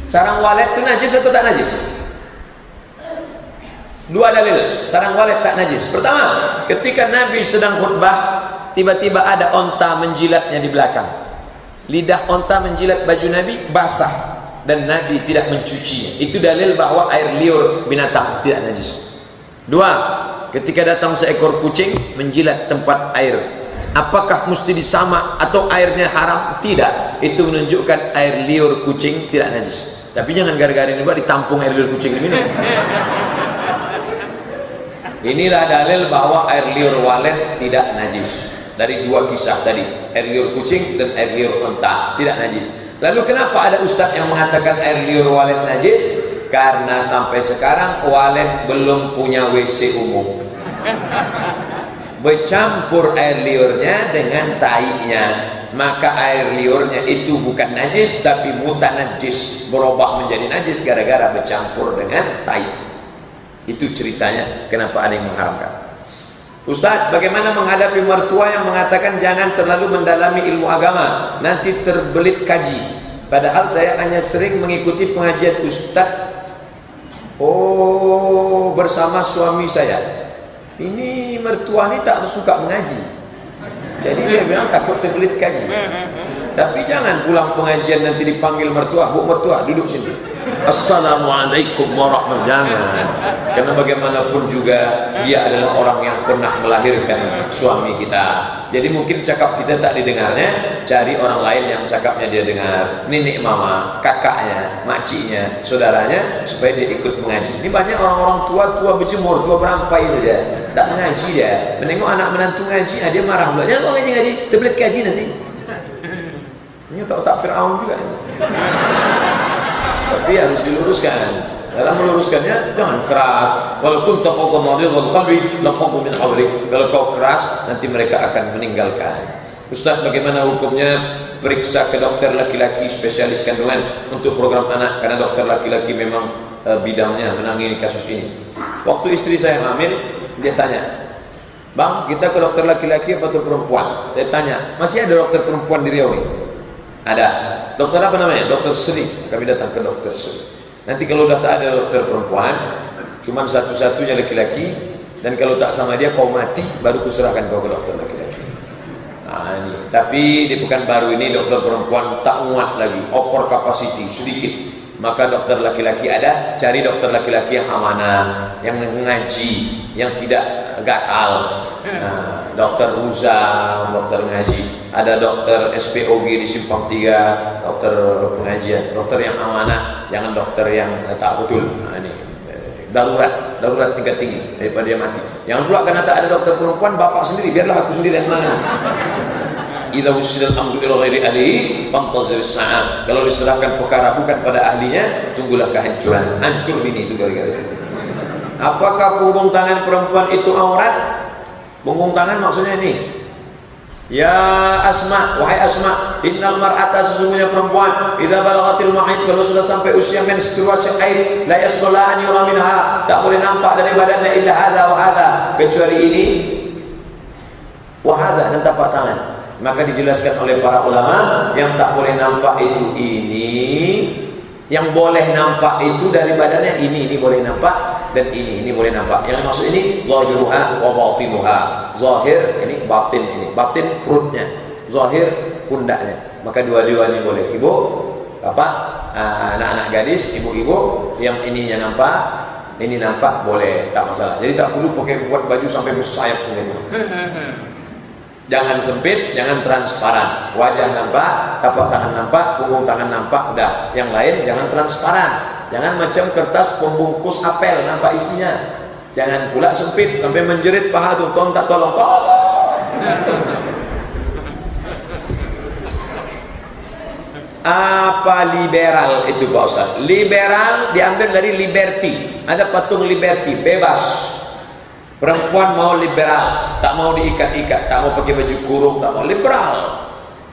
Sarang walet itu najis atau tak najis? Dua dalil sarang walet tak najis. Pertama, ketika Nabi sedang khutbah, tiba-tiba ada onta menjilatnya di belakang. Lidah onta menjilat baju Nabi basah dan Nabi tidak mencucinya. Itu dalil bahwa air liur binatang tidak najis. Dua, ketika datang seekor kucing menjilat tempat air, apakah mesti disamak atau airnya haram? Tidak. Itu menunjukkan air liur kucing tidak najis. Tapi jangan gara-gara ini ditampung air liur kucing diminum. Inilah dalil bahwa air liur walet tidak najis. Dari dua kisah tadi, air liur kucing dan air liur onta tidak najis. Lalu kenapa ada ustaz yang mengatakan air liur walet najis? Karena sampai sekarang walet belum punya WC umum. Bercampur air liurnya dengan tainya, maka air liurnya itu bukan najis tapi mutanajis, berubah menjadi najis gara-gara bercampur dengan tai. Itu ceritanya kenapa ada yang mengharamkan. Ustaz, bagaimana menghadapi mertua yang mengatakan jangan terlalu mendalami ilmu agama, nanti terbelit kaji. Padahal saya hanya sering mengikuti pengajian Ustaz bersama suami saya. Ini mertua ini tak suka mengaji, jadi dia bilang takut terbelit kaji. Tapi jangan pulang pengajian nanti dipanggil mertua, bu mertua duduk sini, Assalamualaikum warahmatullahi wabarakatuh. Karena bagaimanapun juga dia adalah orang yang pernah melahirkan suami kita. Jadi mungkin cakap kita tak didengarnya, cari orang lain yang cakapnya dia dengar. Nenek mama, kakaknya, makciknya, saudaranya, supaya dia ikut mengaji. Ini banyak orang-orang tua berjemur, tua berampai saja, tak mengaji dia. Menengok anak menantu ngaji, dia marah pula. Jangan kau ngaji, terbelit kaji nanti. Ini tak Fir'aun juga. Tapi harus diluruskan. Dalam meluruskannya jangan keras. Walaupun tafadhal maridul qalbi la fadhu min hawlik. Kalau kau keras nanti mereka akan meninggalkan. Ustaz, bagaimana hukumnya periksa ke dokter laki-laki spesialis kandungan untuk program anak, karena dokter laki-laki memang bidangnya menangani kasus ini. Waktu istri saya hamil, dia tanya, "Bang, kita ke dokter laki-laki apa dokter perempuan?" Saya tanya, "Masih ada dokter perempuan di Riau ini?" Ada. Dokter apa namanya? Dokter Sri. Kami datang ke dokter Sri. Nanti kalau sudah tak ada dokter perempuan, cuma satu-satunya laki-laki, dan kalau tak sama dia kau mati, baru kuserahkan kau ke dokter laki-laki. Nah, ini. Tapi di Pekanbaru ini dokter perempuan tak muat lagi, over capacity sedikit. Maka dokter laki-laki ada, cari dokter laki-laki yang amanah, yang mengaji, yang tidak gatal. Nah, dokter Ruza, dokter ngaji. Ada dokter SPOG di Simpang 3, dokter pengajian, dokter yang amanah, jangan dokter yang tak betul. Nah, ini darurat tingkat tinggi daripada dia mati. Jangan pula karena tak ada dokter perempuan, bapak sendiri, biarlah aku sendiri yang menangani. Idza wusidal amru ila ghairi ahlihi fantazir as-sa'ah. Kalau diserahkan perkara bukan pada ahlinya, tunggulah kehancuran. Hancur ini itu gara-gara. Apakah punggung tangan perempuan itu aurat? Punggung tangan maksudnya ini. Ya Asma, wahai Asma, innal mar'ata, sesungguhnya perempuan, idza balaghatil mahid, kalau sudah sampai usia menstruasi haid, la yasluha an yura minha, tak boleh nampak dari badannya illa hadza wa hadza, kecuali ini wa hadza, dan tapak tangan. Maka dijelaskan oleh para ulama, yang tak boleh nampak itu ini, yang boleh nampak itu dari badannya ini boleh nampak, dan ini boleh nampak. Yang maksud ini zahiruha wa batinuha. Zahir ini, batin ini. Batin perutnya, zahir pundaknya, maka dua-duanya boleh. Ibu, bapak, anak-anak gadis, ibu-ibu yang ininya nampak, ini nampak, boleh, tak masalah. Jadi tak perlu pakai buat baju sampai bersayap semua. Jangan sempit, jangan transparan. Wajah nampak, tapak tangan nampak, punggung tangan nampak, udah. Yang lain jangan transparan. Jangan macam kertas pembungkus apel nampak isinya. Jangan pula sempit sampai menjerit paha tuh, tak tolong. Apa liberal itu Pak Ustaz? Liberal diambil dari liberty. Ada patung liberty, bebas. Perempuan mau liberal, tak mau diikat-ikat, tak mau pakai baju kurung, tak mau liberal.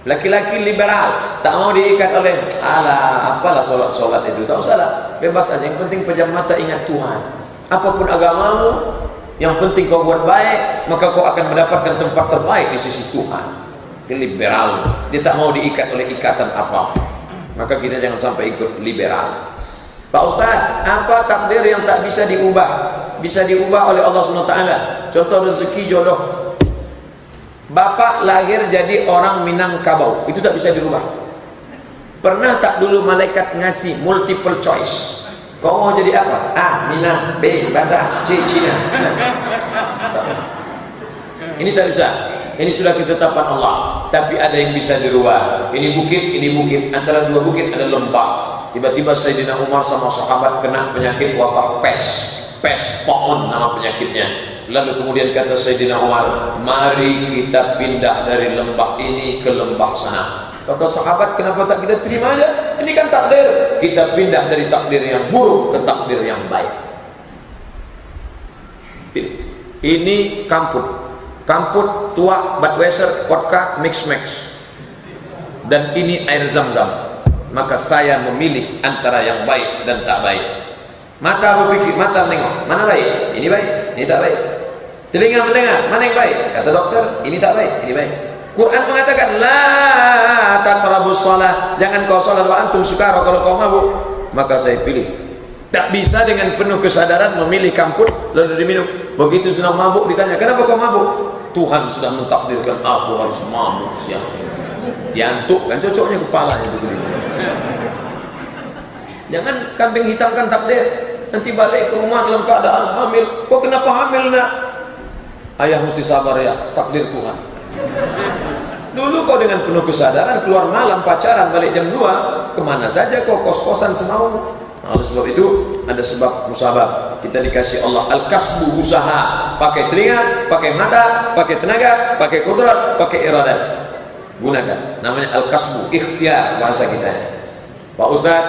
Laki-laki liberal, tak mau diikat oleh apalah solat itu, tak usah lah, bebas aja. Yang penting pejam mata ingat Tuhan. Apapun agamamu, yang penting kau buat baik, maka kau akan mendapatkan tempat terbaik di sisi Tuhan. Dia liberal, dia tak mau diikat oleh ikatan apapun. Maka kita jangan sampai ikut liberal. Pak Ustaz, apa takdir yang tak bisa diubah? Bisa diubah oleh Allah SWT. Contoh rezeki jodoh. Bapak lahir jadi orang Minangkabau, itu tak bisa dirubah. Pernah tak dulu malaikat ngasih multiple choice? Kau mau jadi apa? A. Minang, B. Batak, C. Cina. Ini tak bisa. Ini sudah ketetapan Allah. Tapi ada yang bisa dirubah. Ini bukit. Antara dua bukit ada lembah. Tiba-tiba Sayyidina Umar sama sahabat kena penyakit wabah pes, poon nama penyakitnya. Lalu kemudian kata Sayyidina Umar, mari kita pindah dari lembah ini ke lembah sana. Kata sahabat, kenapa tak kita terima aja? Ini kan takdir. Kita pindah dari takdir yang buruk ke takdir yang baik. Ini kamput tua, Budweiser, vodka, mix. Dan ini air zam-zam. Maka saya memilih antara yang baik dan tak baik. Mata berpikir, mata menengok, mana baik? Ini baik, ini tak baik. Telinga mendengar, mana yang baik? Kata dokter, ini tak baik, ini baik. Quran mengatakan, la taqrabus shalah, jangan kau salat wa antum sukara, kalau kau mabuk. Maka saya pilih. Tak bisa dengan penuh kesadaran memilih kamput lalu diminum. Begitu sudah mabuk ditanya, kenapa kau mabuk? Tuhan sudah mentakdirkan aku harus mabuk siang ini. Diantuk kan, cocoknya kepalanya itu. Jangan kambing hitamkan takdir. Nanti balik ke rumah dalam keadaan hamil. Kok kenapa hamil nak? Ayah mesti sabar ya, takdir Tuhan. Dulu kau dengan penuh kesadaran keluar malam pacaran balik jam 2, kemana saja kau kos-kosan semaumu. Nah, oleh sebab itu ada sebab musabab. Kita dikasih Allah al-kasbu, usaha. Pakai telinga, pakai mata, pakai tenaga, pakai kudrat, pakai iradat. Gunakan. Namanya al-kasbu, ikhtiar bahasa kita. Pak Ustaz,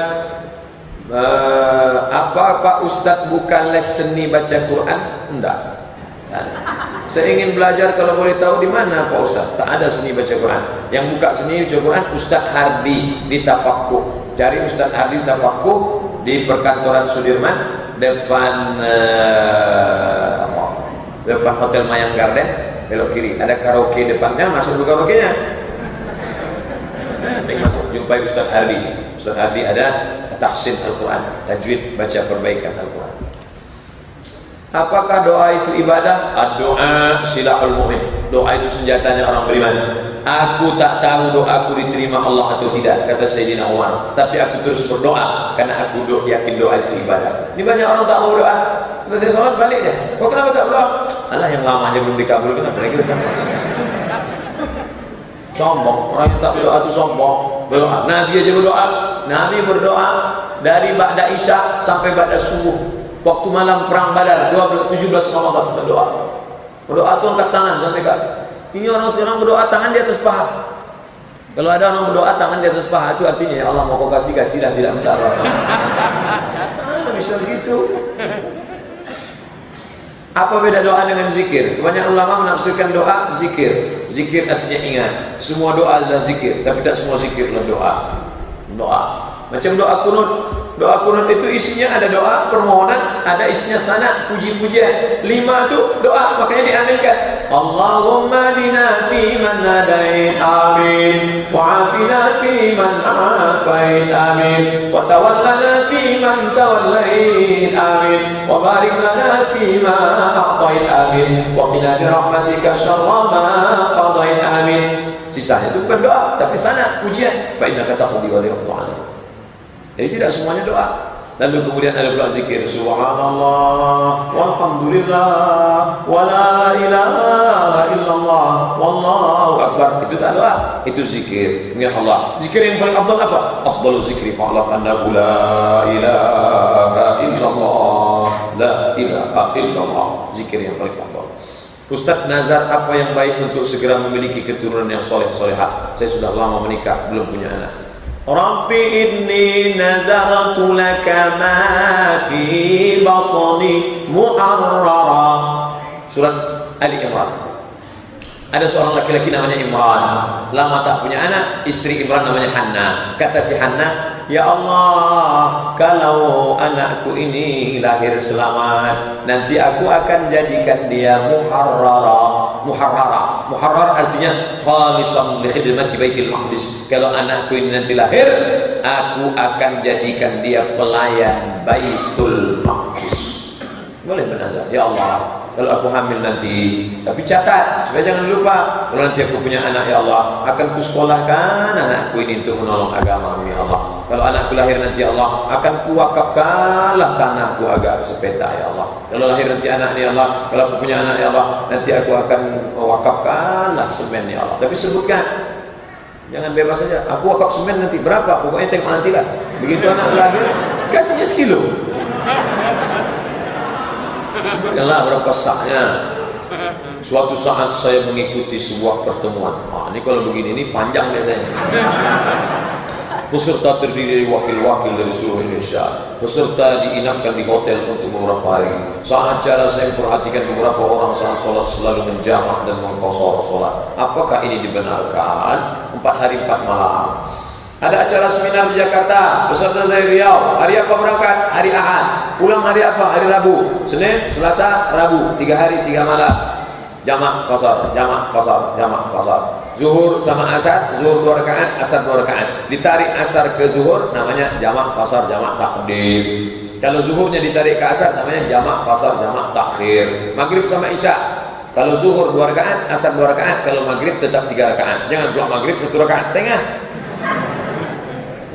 apa Pak Ustaz buka les seni baca Quran? Enggak. Saya ingin belajar, kalau boleh tahu di mana Pak Ustaz? Tak ada seni baca Quran. Yang buka seni baca Quran Ustaz Hardi di Tafaqquh. Cari Ustaz Hardi Tafaqquh di perkantoran Sudirman depan Hotel Mayang Garden, belok kiri ada karaoke depannya, masuk ke karaoke-nya. Masuk jumpai Ustaz Hardi. Ustaz Hardi ada tahsin Al-Quran, tajwid, baca perbaikan Al-Quran. Apakah doa itu ibadah? Doa silahul mu'min. Doa itu senjatanya orang beriman. Aku tak tahu doaku diterima Allah atau tidak, kata Sayyidina Umar. Tapi aku terus berdoa karena aku yakin doa itu ibadah. Ini banyak orang tak mau doa. Selesai sholat balik deh. Kok kenapa tak berdoa? Alah, yang lamanya belum dikabul, kenapa lagi? Sombong. Orang yang tak berdoa itu sombong. Berdoa. Nabi aja berdoa. Nabi berdoa dari ba'da Isya sampai ba'da subuh. Waktu malam perang Badar 17 Ramadan berdoa. Berdoa itu angkat tangan sampai ke atas. Ini orang sekarang berdoa tangan di atas paha. Kalau ada orang berdoa tangan di atas paha, itu artinya ya Allah mau kau kasih dah, tidak minta apa-apa. Bisa begitu. Apa beda doa dengan zikir? Kebanyakan ulama menafsirkan doa zikir. Zikir artinya ingat. Semua doa adalah zikir, tapi tak semua zikir adalah doa. Doa. Macam doa kunut. Doa kunut itu isinya ada doa permohonan, ada isinya sana puji-pujian. 5 itu doa, makanya diaminkan. Allahumma dina fi man hadait, amin. Wa afina fi man afait, amin. Wa tawallana fi man tawallait, amin. Wa barik lana fi ma a'tait, amin. Wa qina bi rahmatika syarra ma qadait, amin. sisanya itu bukan doa, tapi sana pujian. Fa innaka taqdi wa la yuqda 'alaik. Jadi tidak semuanya doa. Lalu kemudian ada pula zikir subhanallah walhamdulillah wala ilaha illallah wallahu akbar. Itu tak doa, itu zikir mengingat Allah. Zikir yang paling afdal apa? Afdalu zikri fa'lam annahu la ilaha illallah, la ilaha illallah. Zikir yang paling afdal. Ustaz, nazar apa yang baik untuk segera memiliki keturunan yang soleh-solehah? Saya sudah lama menikah, belum punya anak. Rabbi inni nadartu laka ma fi batni muharrara. Surat Ali Imran. Ada seorang laki-laki namanya Imran, lama tak punya anak. Istri Imran namanya Hanna. Kata si Hanna, ya Allah, kalau anakku ini lahir selamat, nanti aku akan jadikan dia muharrara. Muharrar artinya khalisan li khidmati Baitul Maqdis. Kalau anakku ini nanti lahir, aku akan jadikan dia pelayan Baitul Maqdis. Boleh bernazar, ya Allah, kalau aku hamil nanti, tapi catat supaya jangan lupa, kalau nanti aku punya anak, ya Allah, akan kusekolahkan anakku ini untuk menolong agama-Mu, ya Allah. Kalau anakku lahir nanti, ya Allah, akan kuwakafkanlah tanahku agar sepeta, ya Allah. Kalau lahir nanti anak ni, ya Allah, kalau aku punya anak, ya Allah, nanti aku akan wakafkanlah semen, ya Allah. Tapi sebutkan, jangan bebas saja. Aku wakaf semen nanti berapa? Pokoknya tengok nantilah. Begitu anak lahir, kasihnya sekilo. Sebutkanlah berapa saknya. Suatu saat saya mengikuti sebuah pertemuan. Ini kalau begini ini panjang biasanya. Peserta terdiri dari wakil-wakil dari seluruh Indonesia. Peserta diinapkan di hotel untuk beberapa hari. Saat acara saya perhatikan beberapa orang saat sholat selalu menjamak dan mengqashar sholat. Apakah ini dibenarkan? 4 hari 4 malam. Ada acara seminar di Jakarta, peserta dari Riau. Hari apa berangkat? Hari Ahad. Pulang hari apa? Hari Rabu. Senin, Selasa, Rabu. 3 hari 3 malam. Jamak qashar, jamak qashar, jamak qashar. Zuhur sama asar, zuhur 2 rakaat, asar 2 rakaat. Ditarik asar ke zuhur namanya jamak qashar, jamak takdim. Kalau zuhurnya ditarik ke asar namanya jamak qashar, jamak takhir. Maghrib sama isya. Kalau zuhur 2 rakaat, asar 2 rakaat. Kalau maghrib tetap 3 rakaat. Jangan pula maghrib 1 rakaat setengah.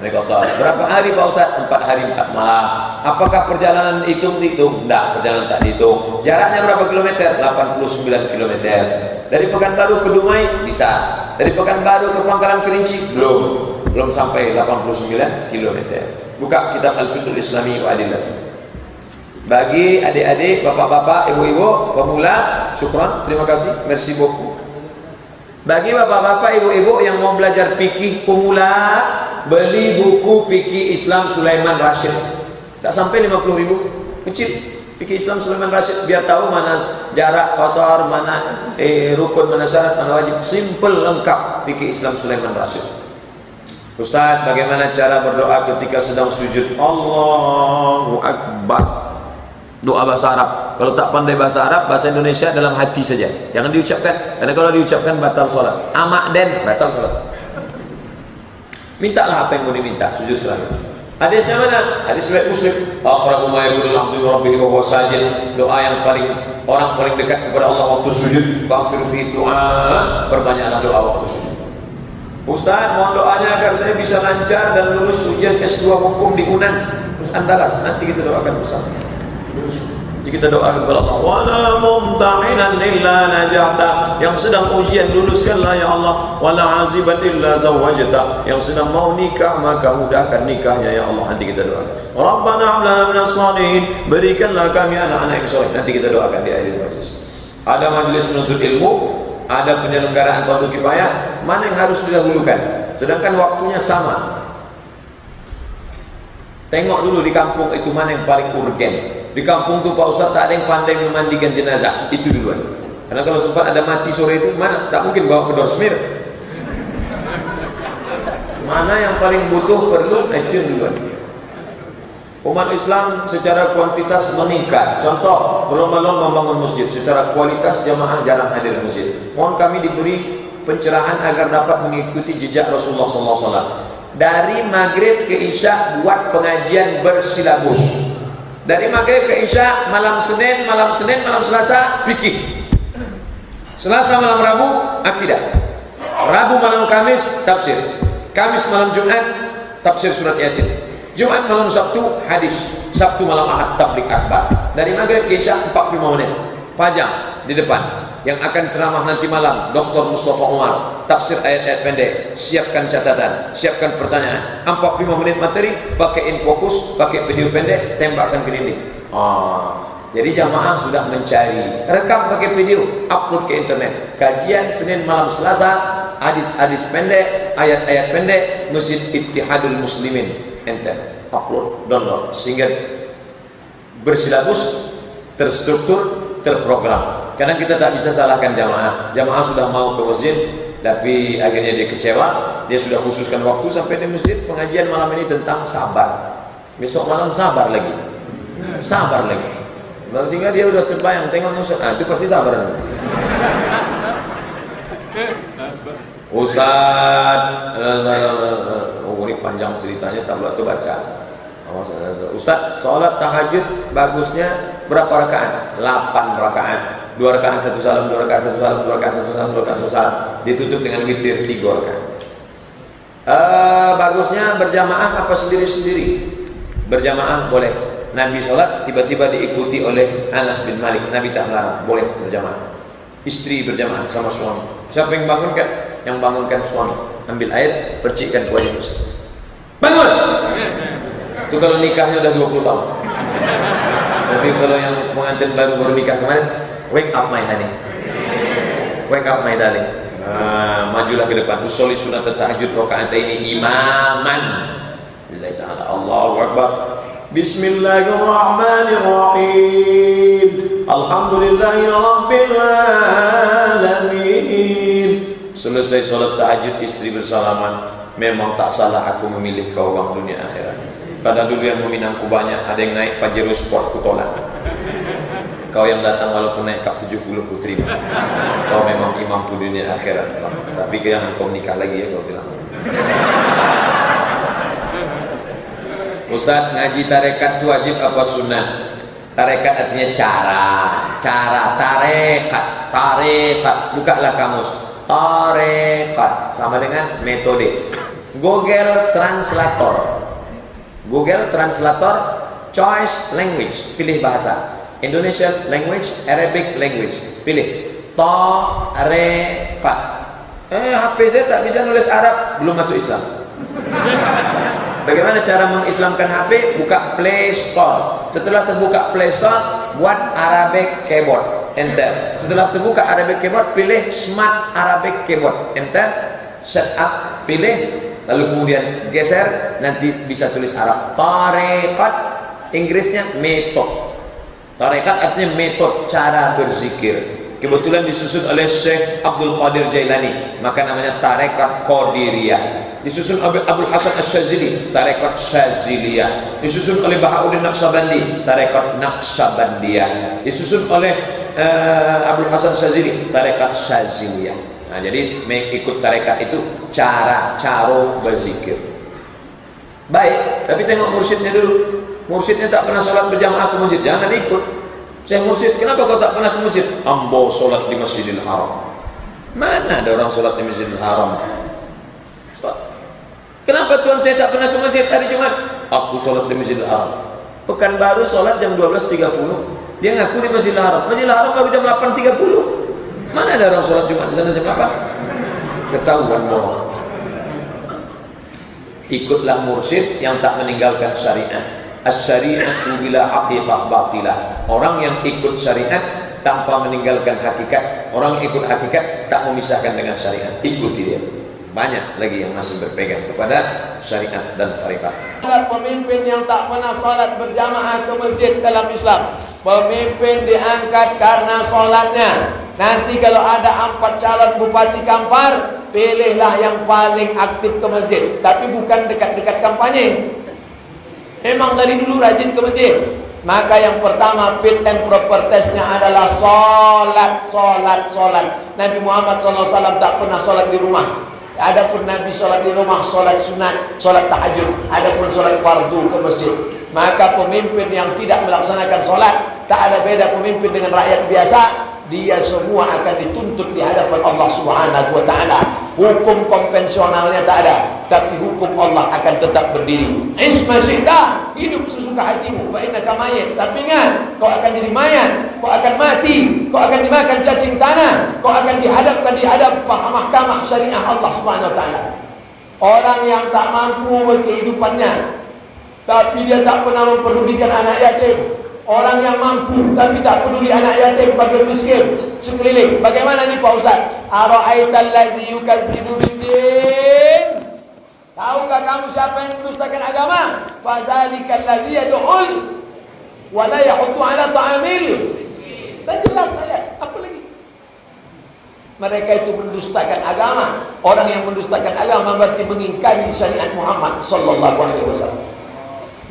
Berapa hari Pak Ustaz? 4 hari 4 malam. Apakah perjalanan dihitung? Tidak, perjalanan tak dihitung. Jaraknya berapa kilometer? 89 kilometer. Dari Pekanbaru ke Dumai bisa. Dari Pekanbaru ke Pangkalan Kerinci belum sampai 89 kilometer. Buka kitab Al-Fiqhul Islami wa Adillatuh. Bagi adik-adik, bapak-bapak, ibu-ibu, pemula, syukran, terima kasih, merci beaucoup. Bagi bapak-bapak, ibu-ibu yang mau belajar fikih pemula, beli buku Fikih Islam Sulaiman Rasyid. Tak sampai 50.000, kecil. Fikih Islam Sulaiman Rasyid, biar tahu mana jarak qashar, mana rukun, mana syarat, mana wajib. Simple, lengkap Fikih Islam Sulaiman Rasyid. Ustaz, bagaimana cara berdoa ketika sedang sujud? Allahu Akbar. Doa bahasa Arab. Kalau tak pandai bahasa Arab, bahasa Indonesia dalam hati saja. Jangan diucapkan, karena kalau diucapkan batal sholat. Amak den, batal sholat. Mintalah apa yang mau diminta, sujud terakhir. Hadisnya mana? Hadis riwayat Muslim. Aqrabu ma yakunu al-'abdu min rabbih wa huwa sajid. Doa yang orang paling dekat kepada Allah waktu sujud. Fa'ksiru fi du'a. Perbanyaklah doa waktu sujud. Ustaz, mohon doanya agar saya bisa lancar dan lulus ujian S2 hukum di UNAN. Terus Andalas, nanti kita doakan bersama. Jadi kita doakan kepada Allah, wala mumtahinan illa najahta, yang sedang ujian luluskanlah ya Allah, wala aziban illa zawajta, yang sedang mau nikah maka mudahkan nikahnya ya Allah. Nanti kita doakan. Rabbana hab lana minas shalihin, berikanlah kami anak-anak yang saleh. Nanti kita doakan di akhir majlis. Ada majlis menuntut ilmu, ada penyelenggaraan fardu kifayah, mana yang harus didahulukan? Sedangkan waktunya sama. Tengok dulu di kampung itu mana yang paling urgen. Di kampung tu Pak Ustaz tak ada yang pandai memandikan jenazah, itu duluan. Karena kalau sempat ada mati sore itu, mana? Tak mungkin bawa ke Dorsmir. Mana yang paling butuh perlu, itu duluan. Umat Islam secara kuantitas meningkat. Contoh, berlomba-lomba membangun masjid. Secara kualitas jamaah jarang hadir di masjid. Mohon kami diberi pencerahan agar dapat mengikuti jejak Rasulullah SAW. Dari maghrib ke isya buat pengajian bersilabus. Dari maghrib ke isya, malam Senin, malam Selasa fikih. Selasa malam Rabu akidah. Rabu malam Kamis tafsir, Kamis malam Jumat tafsir surat Yasin, Jumat malam Sabtu hadis, Sabtu malam Ahad tabligh akbar. Dari maghrib ke isya 45 menit. Pajang di depan. Yang akan ceramah nanti malam Dr. Mustafa Umar, tafsir ayat-ayat pendek. Siapkan catatan, siapkan pertanyaan. 45 menit materi, pakai fokus, pakai video pendek, tembakkan ke dinding. Jadi jamaah sudah mencari, rekam pakai video, upload ke internet. Kajian Senin malam Selasa, hadis-hadis pendek, ayat-ayat pendek, Masjid Ittihadul Muslimin. Enter, upload, download, sehingga bersilabus, terstruktur, terprogram. Karena kita tak bisa salahkan jamaah. Jamaah sudah mau ke masjid, tapi akhirnya dia kecewa. Dia sudah khususkan waktu sampai di masjid. Pengajian malam ini tentang sabar. Besok malam sabar lagi, sabar lagi. Sehingga dia udah terbayang, tengok Ustaz, itu pasti sabar. Ustaz, ini panjang ceritanya, tak boleh baca. Ustaz, sholat tahajud bagusnya berapa rakaat? 8 rakaat. 2 rakaat 1 salam, 2 rakaat 1 salam, 2 rakaat 1 salam, 2 rakaat 1 salam. Ditutup dengan witir 3 rakaat. Bagusnya berjamaah apa sendiri-sendiri? Berjamaah boleh. Nabi sholat tiba-tiba diikuti oleh Anas bin Malik. Nabi tak melarang, boleh berjamaah. Istri berjamaah sama suami. Siapa yang bangunkan? Yang bangunkan suami. Ambil air, percikkan ke wajah istri. Bangun! Itu kalau nikahnya udah 20 tahun. Tapi kalau yang pengantin baru nikah kemarin, wake up my honey, wake up my darling. Majulah ke depan. Usolli sunat tahajud rakaataini imaman. Lillahi ta'ala. Allahu akbar. Bismillahirrahmanirrahim. Alhamdulillahi rabbil alamin. Selesai salat tahajud, istri bersalaman. Memang tak salah aku memilih kau uang dunia akhirat. Pada dulu yang meminangku banyak, ada yang naik Pajero Sport ku tolak. Kau yang datang walaupun naik kap 70 ku terima. Kau memang imamku dunia akhirat. Tapi jangan kau nikah lagi ya kau bilang. Ustaz, ngaji tarekat itu wajib apa sunnah? Tarekat artinya cara, tarekat. Bukalah kamus. Tarekat sama dengan metode. Google Translator, choice language, pilih bahasa. Indonesian language, Arabic language, pilih. Tarekat. HP saya tak bisa nulis Arab, belum masuk Islam. Bagaimana cara mengislamkan HP? Buka Play Store. Setelah terbuka Play Store, buat Arabic keyboard, enter. Setelah terbuka Arabic keyboard, pilih Smart Arabic keyboard, enter. Setup, pilih. Lalu kemudian geser, nanti bisa tulis Arab. Tarekat, Inggrisnya method. Tarekat artinya metode, cara berzikir. Kebetulan disusun oleh Syekh Abdul Qadir Jailani, maka namanya Tarekat Qadiriyah. Disusun oleh Abdul Hasan Asy-Syadzili, Tarekat Syadziliyah. Disusun oleh Bahauddin Naqsabandi, Tarekat Naqsabandiyah. Disusun oleh Abdul Hasan Asy-Syadzili, Tarekat Syadziliyah. Nah, jadi mengikut tarekat itu cara berzikir. Baik, tapi tengok mursyidnya dulu. Mursyidnya tak pernah sholat berjamaah ke masjid, jangan ikut. Saya mursyid, kenapa kau tak pernah ke masjid? Ambo sholat di Masjidil Haram. Mana ada orang sholat di Masjidil Haram? Kenapa Tuhan saya tak pernah ke masjid hari Jumat? Aku sholat di Masjidil Haram. Pekanbaru sholat jam 12.30. Dia ngaku di Masjidil Haram. Masjidil Haram baru jam 8.30. Mana ada orang sholat Jumat di sana jam 8? Ketahuan bohong. Ikutlah mursyid yang tak meninggalkan syariat. As-syari'atu bila haqiqah batilah. Orang yang ikut syariat tanpa meninggalkan hakikat. Orang yang ikut hakikat tak memisahkan dengan syariat. Ikuti dia. Banyak lagi yang masih berpegang kepada syariat dan tarekat. Pemimpin yang tak pernah sholat berjamaah ke masjid dalam Islam, pemimpin diangkat karena sholatnya. Nanti kalau ada 4 calon bupati Kampar, pilihlah yang paling aktif ke masjid. Tapi bukan dekat-dekat kampanye. Memang dari dulu rajin ke masjid. Maka yang pertama fit and proper testnya adalah sholat. Nabi Muhammad SAW tak pernah sholat di rumah. Adapun Nabi sholat di rumah, sholat sunat, sholat tahajud. Adapun sholat fardu ke masjid. Maka pemimpin yang tidak melaksanakan sholat, tak ada beda pemimpin dengan rakyat biasa. Dia semua akan dituntut di hadapan Allah Subhanahu wa ta'ala. Hukum konvensionalnya tak ada, tapi hukum Allah akan tetap berdiri. Isma syi'ta, hidup sesuka hatimu, fa innaka mayyit. Tapi ingat, kau akan jadi mayat, kau akan mati, kau akan dimakan cacing tanah, kau akan dihadapkan di hadap mahkamah syariah Allah Subhanahu wa taala. Orang yang tak mampu berkehidupannya, tapi dia tak pernah mempedulikan anak yatim. Orang yang mampu tapi tak peduli anak yatim, fakir miskin sekeliling. Bagaimana nih Pak Ustaz? Ara'aital ladzi yukazzibu biddin. Tahukah kamu siapa yang mendustakan agama? Fadzalikal ladzi yad'ul wa la yahuddu 'ala ta'amil. Dah jelas ayat. Apa lagi? Mereka itu mendustakan agama. Orang yang mendustakan agama berarti mengingkari syariat Muhammad sallallahu alaihi wasallam.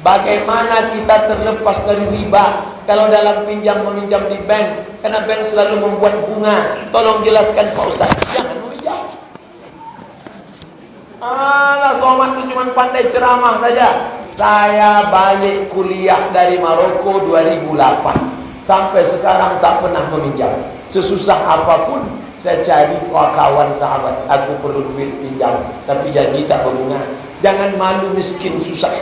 Bagaimana kita terlepas dari riba kalau dalam pinjam meminjam di bank? Karena bank selalu membuat bunga. Tolong jelaskan Pak Ustaz. Jangan meminjam. Alah, Somad itu cuma pandai ceramah saja. Saya balik kuliah dari Maroko 2008. Sampai sekarang tak pernah meminjam. Sesusah apapun saya cari kawan sahabat. Aku perlu duit pinjam, tapi janji tak berbunga. Jangan malu miskin susah.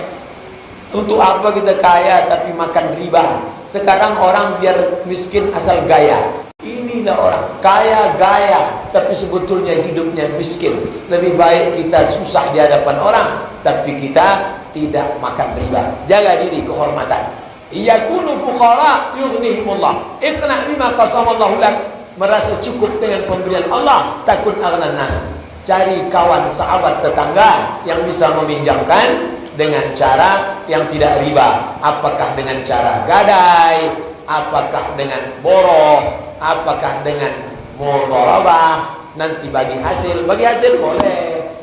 Untuk apa kita kaya tapi makan riba? Sekarang orang biar miskin asal gaya. Inilah orang kaya gaya tapi sebetulnya hidupnya miskin. Lebih baik kita susah di hadapan orang tapi kita tidak makan riba. Jaga diri, kehormatan. Yakunu fuqara yughnihimullah. Iqna bima qasamallahu lak. Merasa cukup dengan pemberian Allah, takun aghnan nas. Cari kawan, sahabat, tetangga yang bisa meminjamkan dengan cara yang tidak riba. Apakah dengan cara gadai, apakah dengan boroh, apakah dengan mudharabah. Nanti bagi hasil boleh,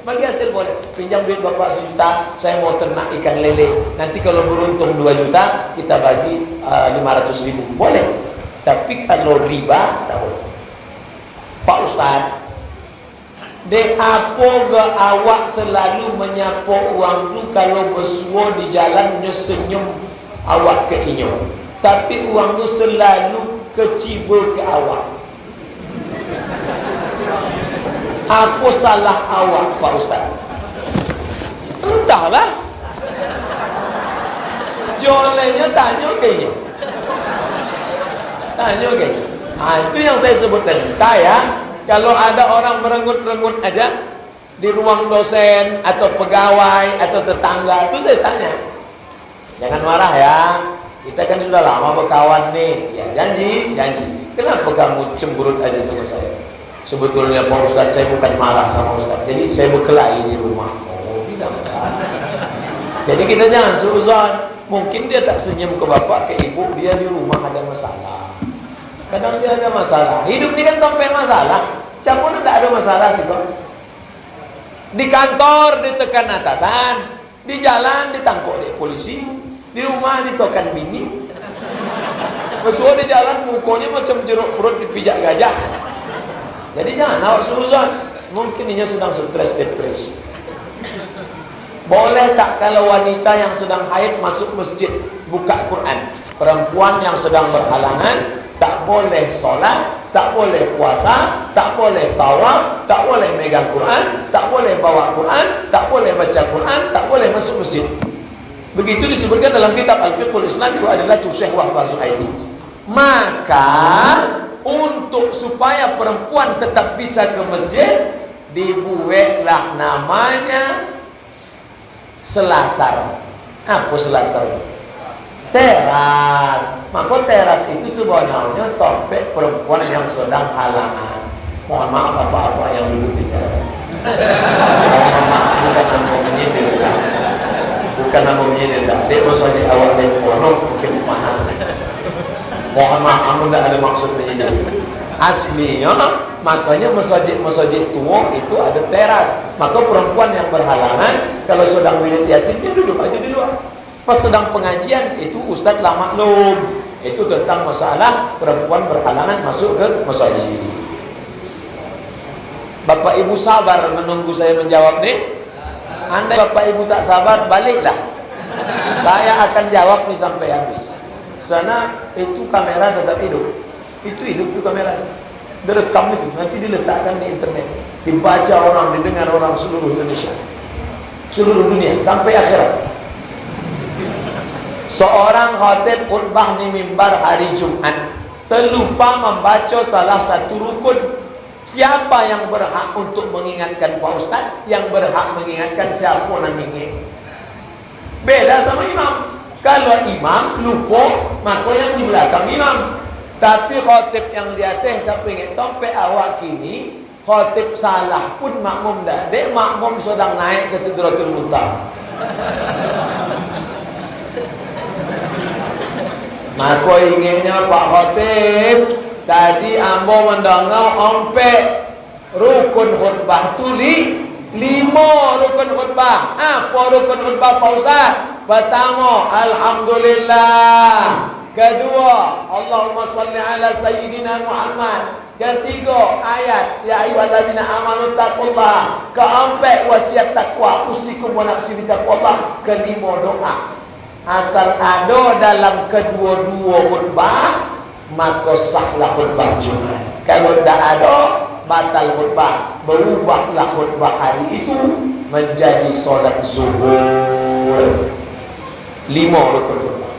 bagi hasil boleh. Pinjam duit bapak 1 juta, saya mau ternak ikan lele. Nanti kalau beruntung 2 juta, kita bagi 500 ribu, boleh. Tapi kalau riba, tak boleh. Pak Ustaz, de apa ke awak selalu menyapa uang tu kalau bersua di jalan senyum awak ke inyo, tapi uang tu selalu keciba ke awak. Apa salah awak Pak Ustaz? Entahlah. Jolenya tanya ke inyo. Tanya ke inyo. Itu yang saya sebut tadi. Saya kalau ada orang merengut-rengut aja di ruang dosen atau pegawai atau tetangga, itu saya tanya, jangan marah ya, kita kan sudah lama berkawan nih, ya janji, kenapa kamu cemberut aja sama saya? Sebetulnya Pak Ustadz, saya bukan marah sama Ustadz, jadi saya berkelahi di rumah. Oh tidak. Jadi kita jangan suuzon. Mungkin dia tak senyum ke bapak, ke ibu, dia di rumah ada masalah. Kadang dia ada masalah. Hidup ini kan sampai masalah. Siapa pun tidak ada masalah sih kok. Di kantor ditekan atasan, di jalan ditangkap oleh polisi, di rumah ditokan bini. Besok di jalan mukanya macam jeruk perut dipijak gajah. Jadi jangan awak suzon. Mungkin dia sedang stres depresi. Boleh tak kalau wanita yang sedang haid masuk masjid buka Quran? Perempuan yang sedang berhalangan tak boleh solat, tak boleh puasa, tak boleh tawaf, tak boleh megang Quran, tak boleh bawa Quran, tak boleh baca Quran, tak boleh masuk masjid. Begitu disebutkan dalam kitab Al-Fiqhul Islam itu adalah Syekh Wahbah Zuhaili. Maka untuk supaya perempuan tetap bisa ke masjid, dibuatlah namanya selasar. Apa selasar? Teras. Maka teras itu sebenarnya topik perempuan yang sedang halangan. Mohon maaf apa-apa yang duduk di teras. Mohon maaf, bukan nama menyindir. Bukan nama menyindir. Dia maksudnya awak dari porno mungkin panas. Mohon maaf, kamu tidak ada maksud menyindir. Aslinya, makanya masjid tua itu ada teras. Maka perempuan yang berhalangan kalau sedang wirid yasin dia duduk aja di luar. Pas sedang pengajian itu Ustadz lah maklum. Itu tentang masalah perempuan berhalangan masuk ke masjid. Bapak Ibu sabar menunggu saya menjawab nih. Andai Bapak Ibu tak sabar, baliklah. Saya akan jawab nih sampai habis. Sana itu kamera tetap hidup. Itu hidup tuh kamera. direkam itu, nanti diletakkan di internet, dibaca orang, didengar orang seluruh Indonesia, seluruh dunia sampai akhirat. Seorang khatib khutbah di mimbar hari Jumat terlupa membaca salah satu rukun. Siapa yang berhak untuk mengingatkan Pak Ustaz? Yang berhak mengingatkan siapa namanya? Beda sama imam. Kalau imam lupa, maka yang di belakang imam. Tapi khatib yang di atas, siapa ingat tompe awak kini, khatib salah pun makmum dah. Dek makmum sedang naik ke Sidratul Muntaha. Maka ingatnya Pak Khatib, tadi ambo mendengar ompek rukun khutbah tu 5 rukun khutbah. Apa rukun khutbah Pak Ustaz? Pertama, alhamdulillah. Kedua, Allahumma salli ala sayyidina Muhammad. Ketiga, ayat ya ayyuhalladzina amanu taqullah. Keempat, wasiat takwa, usikum wa nafsi bitaqwallah. Kelima, doa. Asal ada dalam kedua-dua khutbah, maka sahlah khutbah Jumat. Kalau tidak ada, batal khutbah. Berubahlah khutbah hari itu menjadi solat zuhur. 5 rukun khutbah.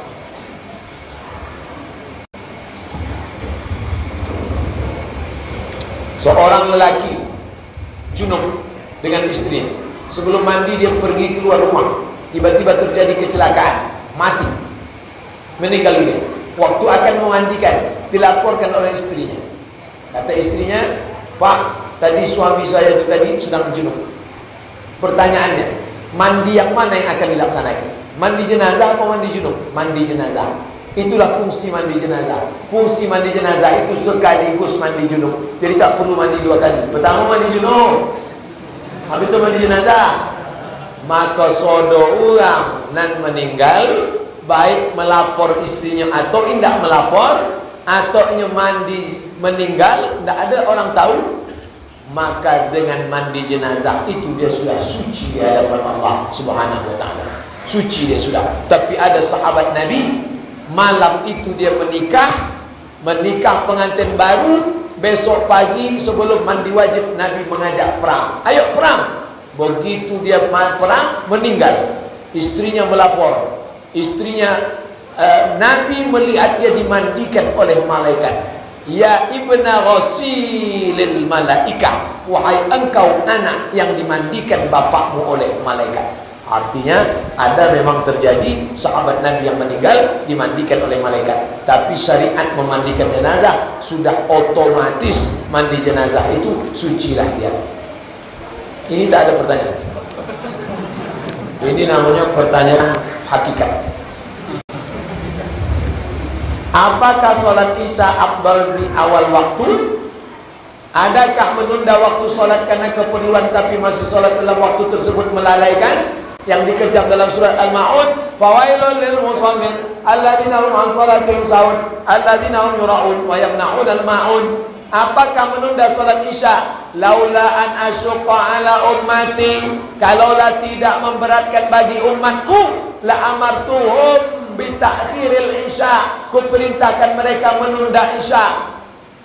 Seorang lelaki junub dengan istrinya. Sebelum mandi dia pergi keluar rumah. Tiba-tiba terjadi kecelakaan. Mati, meninggal dunia. Waktu akan memandikan, dilaporkan oleh istrinya. Kata istrinya, Pak, tadi suami saya itu tadi sedang junub. Pertanyaannya, mandi yang mana yang akan dilaksanakan? Mandi jenazah atau mandi junub? Mandi jenazah. Itulah fungsi mandi jenazah. Fungsi mandi jenazah itu sekaligus mandi junub. Jadi tak perlu mandi 2 kali. Pertama mandi junub, habis itu mandi jenazah. Maka sodo orang nan meninggal, baik melapor istrinya atau tidak melapor, atau mandi meninggal, tidak ada orang tahu, maka dengan mandi jenazah itu dia sudah suci di hadapan Allah Subhanahu wa taala. Suci dia sudah. Tapi ada sahabat Nabi, malam itu dia menikah pengantin baru, besok pagi sebelum mandi wajib Nabi mengajak perang. Ayo perang. Begitu dia perang, meninggal. Istrinya melapor. Istrinya Nabi melihat dia dimandikan oleh malaikat. Ya ibna ghasilil malaikah, wahai engkau anak yang dimandikan bapakmu oleh malaikat. Artinya ada memang terjadi sahabat Nabi yang meninggal dimandikan oleh malaikat. Tapi syariat memandikan jenazah sudah otomatis, mandi jenazah itu sucilah dia. Ini tak ada pertanyaan. Ini namanya pertanyaan hakikat. Apakah sholat isya afdal di awal waktu? Adakah menunda waktu sholat karena keperluan tapi masih sholat dalam waktu tersebut melalaikan? Yang dikejam dalam surat Al-Ma'un, fawailun lil musallin alladzina hum an salatihim sahun alladzina hum yura'un wa yamna'un al-ma'un. Apakah menunda salat isya? Laula an asyqa ala ummati, kalaulah tidak memberatkan bagi umatku, la amartuhum bi ta'khiril isya, ku perintahkan mereka menunda isya.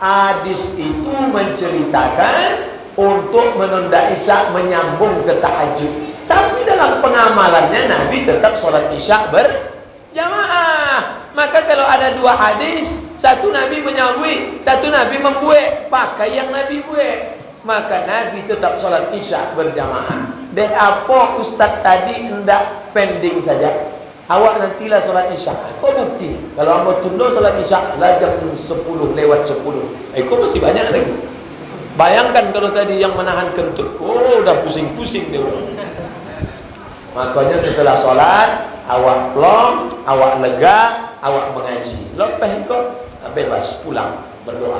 Hadis itu menceritakan untuk menunda isya menyambung ke tahajud. Tapi dalam pengamalannya Nabi tetap sholat isya berjamaah. Maka kalau ada 2 hadis, satu Nabi menyambui, satu Nabi membuat, pakai yang Nabi buat. Maka Nabi tetap sholat isya berjamaah. Dan apa Ustaz tadi hendak pending saja, awak nantilah sholat isya. Kau bukti kalau anda tunda sholat isya lah jam 10 lewat 10, kau masih banyak lagi. Bayangkan kalau tadi yang menahan kentut, oh udah pusing-pusing dia. Makanya setelah sholat, awak plong, awak lega, awak mengaji. Lepas itu bebas pulang berdoa.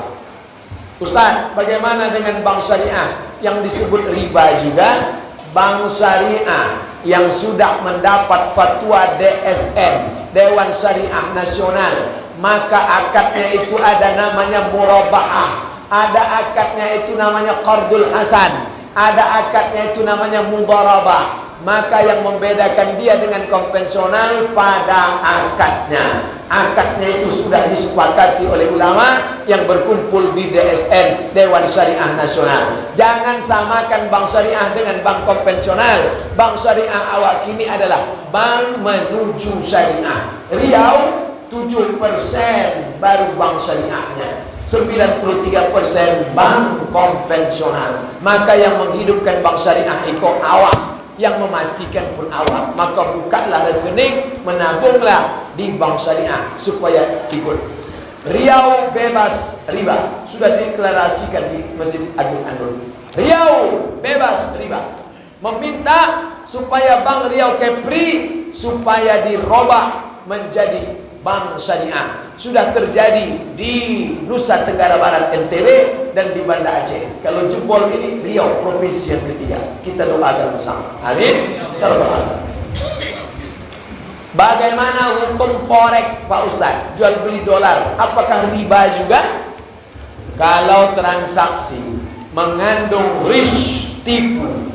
Ustaz, bagaimana dengan bank syariah yang disebut riba juga? Bank syariah yang sudah mendapat fatwa DSN, Dewan Syariah Nasional, maka akadnya itu ada namanya murabaah, ada akadnya itu namanya qardul hasan, ada akadnya itu namanya mudharabah. maka yang membedakan dia dengan konvensional pada akadnya. Akadnya itu sudah disepakati oleh ulama yang berkumpul di DSN, Dewan Syariah Nasional. Jangan samakan bank syariah dengan bank konvensional. Bank syariah awak kini adalah bank menuju syariah. Riau 7% baru bank syariahnya, 93% bank konvensional. Maka yang menghidupkan bank syariah ikut awak, yang mematikan pun awak. Maka bukalah rekening, menabunglah di bank syariah supaya ikut. Riau bebas riba, sudah deklarasikan di Masjid Agung Anur. Riau bebas riba. Meminta supaya Bank Riau Kepri supaya dirubah menjadi bank syariah. Sudah terjadi di Nusa Tenggara Barat NTB dan di Banda Aceh. Kalau jempol ini Riau provinsi yang ketiga. Kita doakan bersama. Amin. Kalau doakan. Bagaimana hukum forex Pak Ustaz? Jual beli dolar, apakah riba juga? Kalau transaksi mengandung risk, tipu,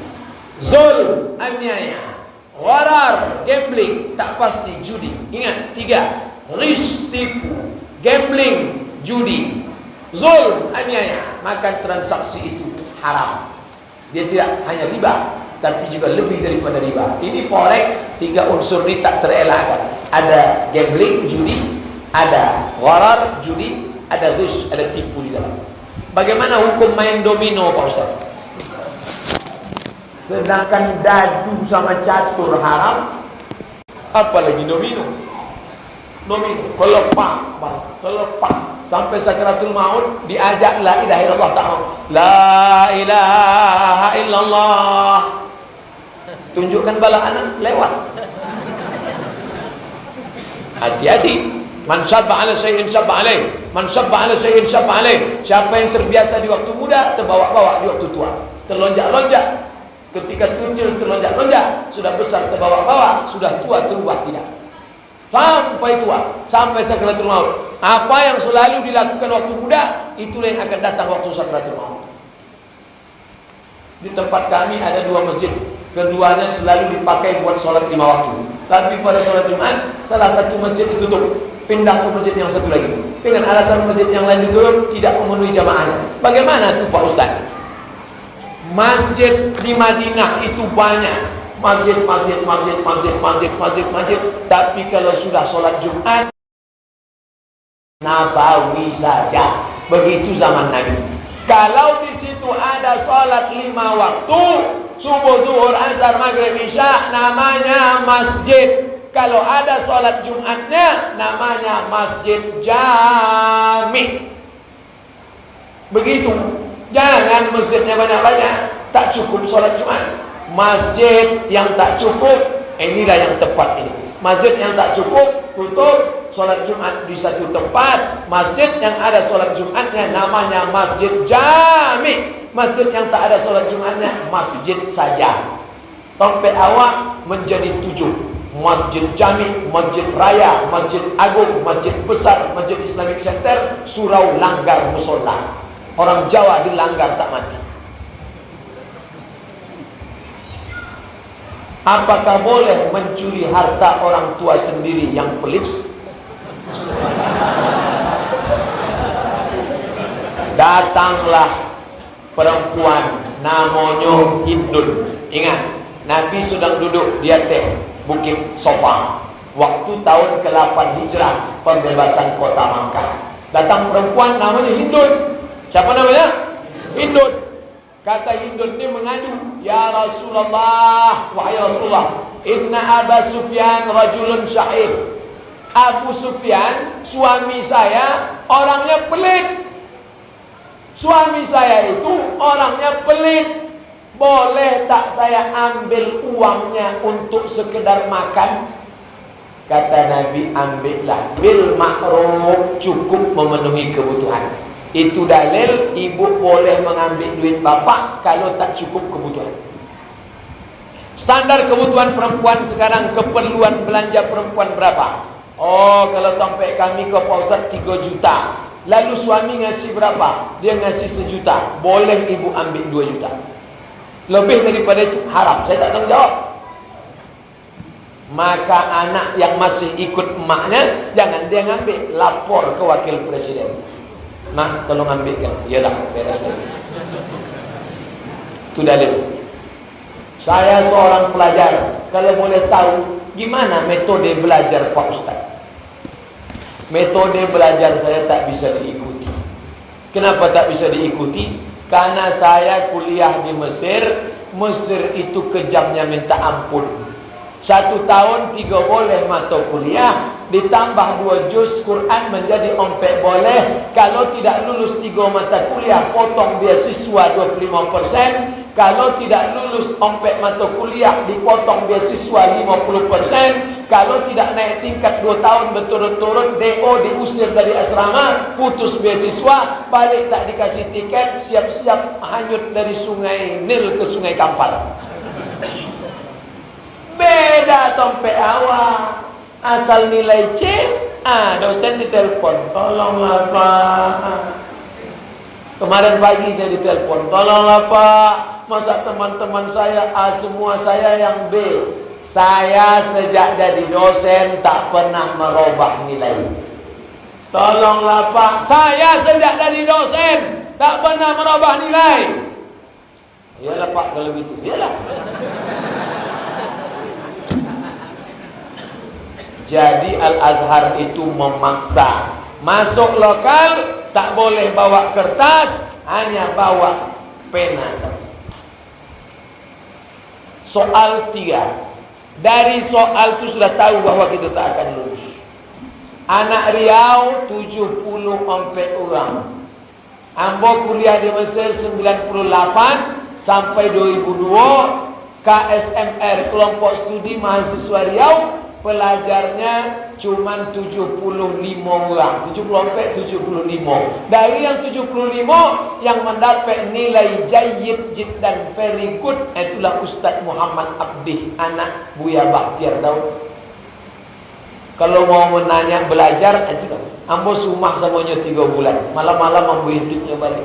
zul, aniaya, gharar, gambling, tak pasti, judi. Ingat, 3. Risk, tipu, gambling, judi, zul, aniaya, maka transaksi itu haram. Dia tidak hanya riba, tapi juga lebih daripada riba. Ini forex, 3 unsur ini tak terelakkan. Ada gambling, judi, ada gharar, judi, ada risk, ada tipu di dalam. Bagaimana hukum main domino Pak Ustaz? Sedangkan dadu sama catur haram, apalagi domino. Domino, kelepah, sampai sakaratul maut diajak la ilaha illallah, tak mau. La ilaha illallah. Tunjukkan bala anak, lewat. Hati-hati. Man sabba ala syai'in sabba alaih. Man sabba ala syai'in sabba alaih. Siapa yang terbiasa di waktu muda, terbawa-bawa di waktu tua. Terlonjak-lonjak. Ketika kecil terlonjak-lonjak, sudah besar terbawa-bawa, sudah tua terubah tidak. Sampai tua, sampai sakaratul maut. Apa yang selalu dilakukan waktu muda, itulah yang akan datang waktu sakaratul maut. Di tempat kami ada 2 masjid, keduanya selalu dipakai buat sholat 5 waktu. Tapi pada sholat Jumat, salah satu masjid ditutup, pindah ke masjid yang satu lagi. Dengan alasan masjid yang lain ditutup, tidak memenuhi jamaahnya. Bagaimana itu Pak Ustaz? Masjid di Madinah itu banyak. Masjid. Tapi kalau sudah sholat Jumat Nabawi saja. Begitu zaman Nabi. Kalau di situ ada sholat 5 waktu, subuh, zuhur, asar, maghrib, isya, namanya masjid. Kalau ada sholat Jumatnya, namanya masjid jami. Begitu. Jangan masjidnya banyak-banyak, tak cukup sholat Jumat. Masjid yang tak cukup, inilah yang tepat ini. Masjid yang tak cukup, tutup, sholat Jumat di satu tempat. Masjid yang ada sholat Jumatnya namanya masjid jami. Masjid yang tak ada sholat Jumatnya masjid saja. Dompet awak menjadi 7. Masjid jami, masjid raya, masjid agung, masjid besar, masjid Islamic Center, surau langgar musola. Orang Jawa dilanggar tak mati. Apakah boleh mencuri harta orang tua sendiri yang pelit? Datanglah perempuan namanya Hindun. Ingat, Nabi sedang duduk di atas bukit Sofa waktu tahun ke-8 Hijrah, pembebasan kota Makkah. Datang perempuan namanya Hindun. Siapa namanya? Hindun. Kata Hindun ini mengadu, ya Rasulullah, wahai Rasulullah, inna Aba Sufyan rajulun syahid. Abu Sufyan, suami saya, orangnya pelit. Suami saya itu orangnya pelit. Boleh tak saya ambil uangnya untuk sekedar makan? Kata Nabi, ambillah. Bil ma'ruf, cukup memenuhi kebutuhan. Itu dalil ibu boleh mengambil duit bapak kalau tak cukup kebutuhan. Standar kebutuhan perempuan sekarang, keperluan belanja perempuan berapa? Oh, kalau dompet kami ke Pak Ustaz 3 juta. Lalu suami ngasih berapa? Dia ngasih 1 juta. Boleh ibu ambil 2 juta. Lebih daripada itu haram. Saya tak tanggung jawab. maka anak yang masih ikut emaknya jangan dia ngambil, lapor ke wakil presiden. Mak, tolong ambilkan. Iyalah, beres lagi. Itu dalil. Saya seorang pelajar, kalau boleh tahu gimana metode belajar Pak Ustaz? Metode belajar saya tak bisa diikuti. Kenapa tak bisa diikuti? Karena saya kuliah di Mesir. Mesir itu kejamnya minta ampun. 1 tahun 3 boleh mata kuliah, ditambah 2 juz Quran menjadi ompek boleh. Kalau tidak lulus 3 mata kuliah, potong beasiswa 25%. Kalau tidak lulus ompek mata kuliah, dipotong beasiswa 50%. Kalau tidak naik tingkat 2 tahun berturut-turut, DO diusir dari asrama, putus beasiswa, balik tak dikasih tiket, siap-siap hanyut dari sungai Nil ke sungai Kampar. Beda tompek awak. Asal nilai C, dosen ditelepon, tolonglah Pak. Kemarin pagi saya ditelepon, tolonglah Pak, masa teman-teman saya A semua, saya yang B. Saya sejak jadi dosen tak pernah merubah nilai. Tolonglah Pak, saya sejak jadi dosen tak pernah merubah nilai. Iyalah Pak, kalau gitu, iyalah. Jadi Al-Azhar itu memaksa. Masuk lokal tak boleh bawa kertas, hanya bawa pena satu. Soal 3. Dari soal itu sudah tahu bahwa kita tak akan lulus. Anak Riau 70 ompek orang. Ambo kuliah di Mesir 98 sampai 2002. KSMR, kelompok studi mahasiswa Riau, pelajarnya cuman 75 orang. 75. Dari yang 75 yang mendapat nilai jayyid dan very good, itulah Ustaz Muhammad Abdih, anak Buya Bakhtiar Daud. Kalau mau menanya belajar, itu dah. Ambo sumah samanya 3 bulan. Malam-malam ambo intipnya balik.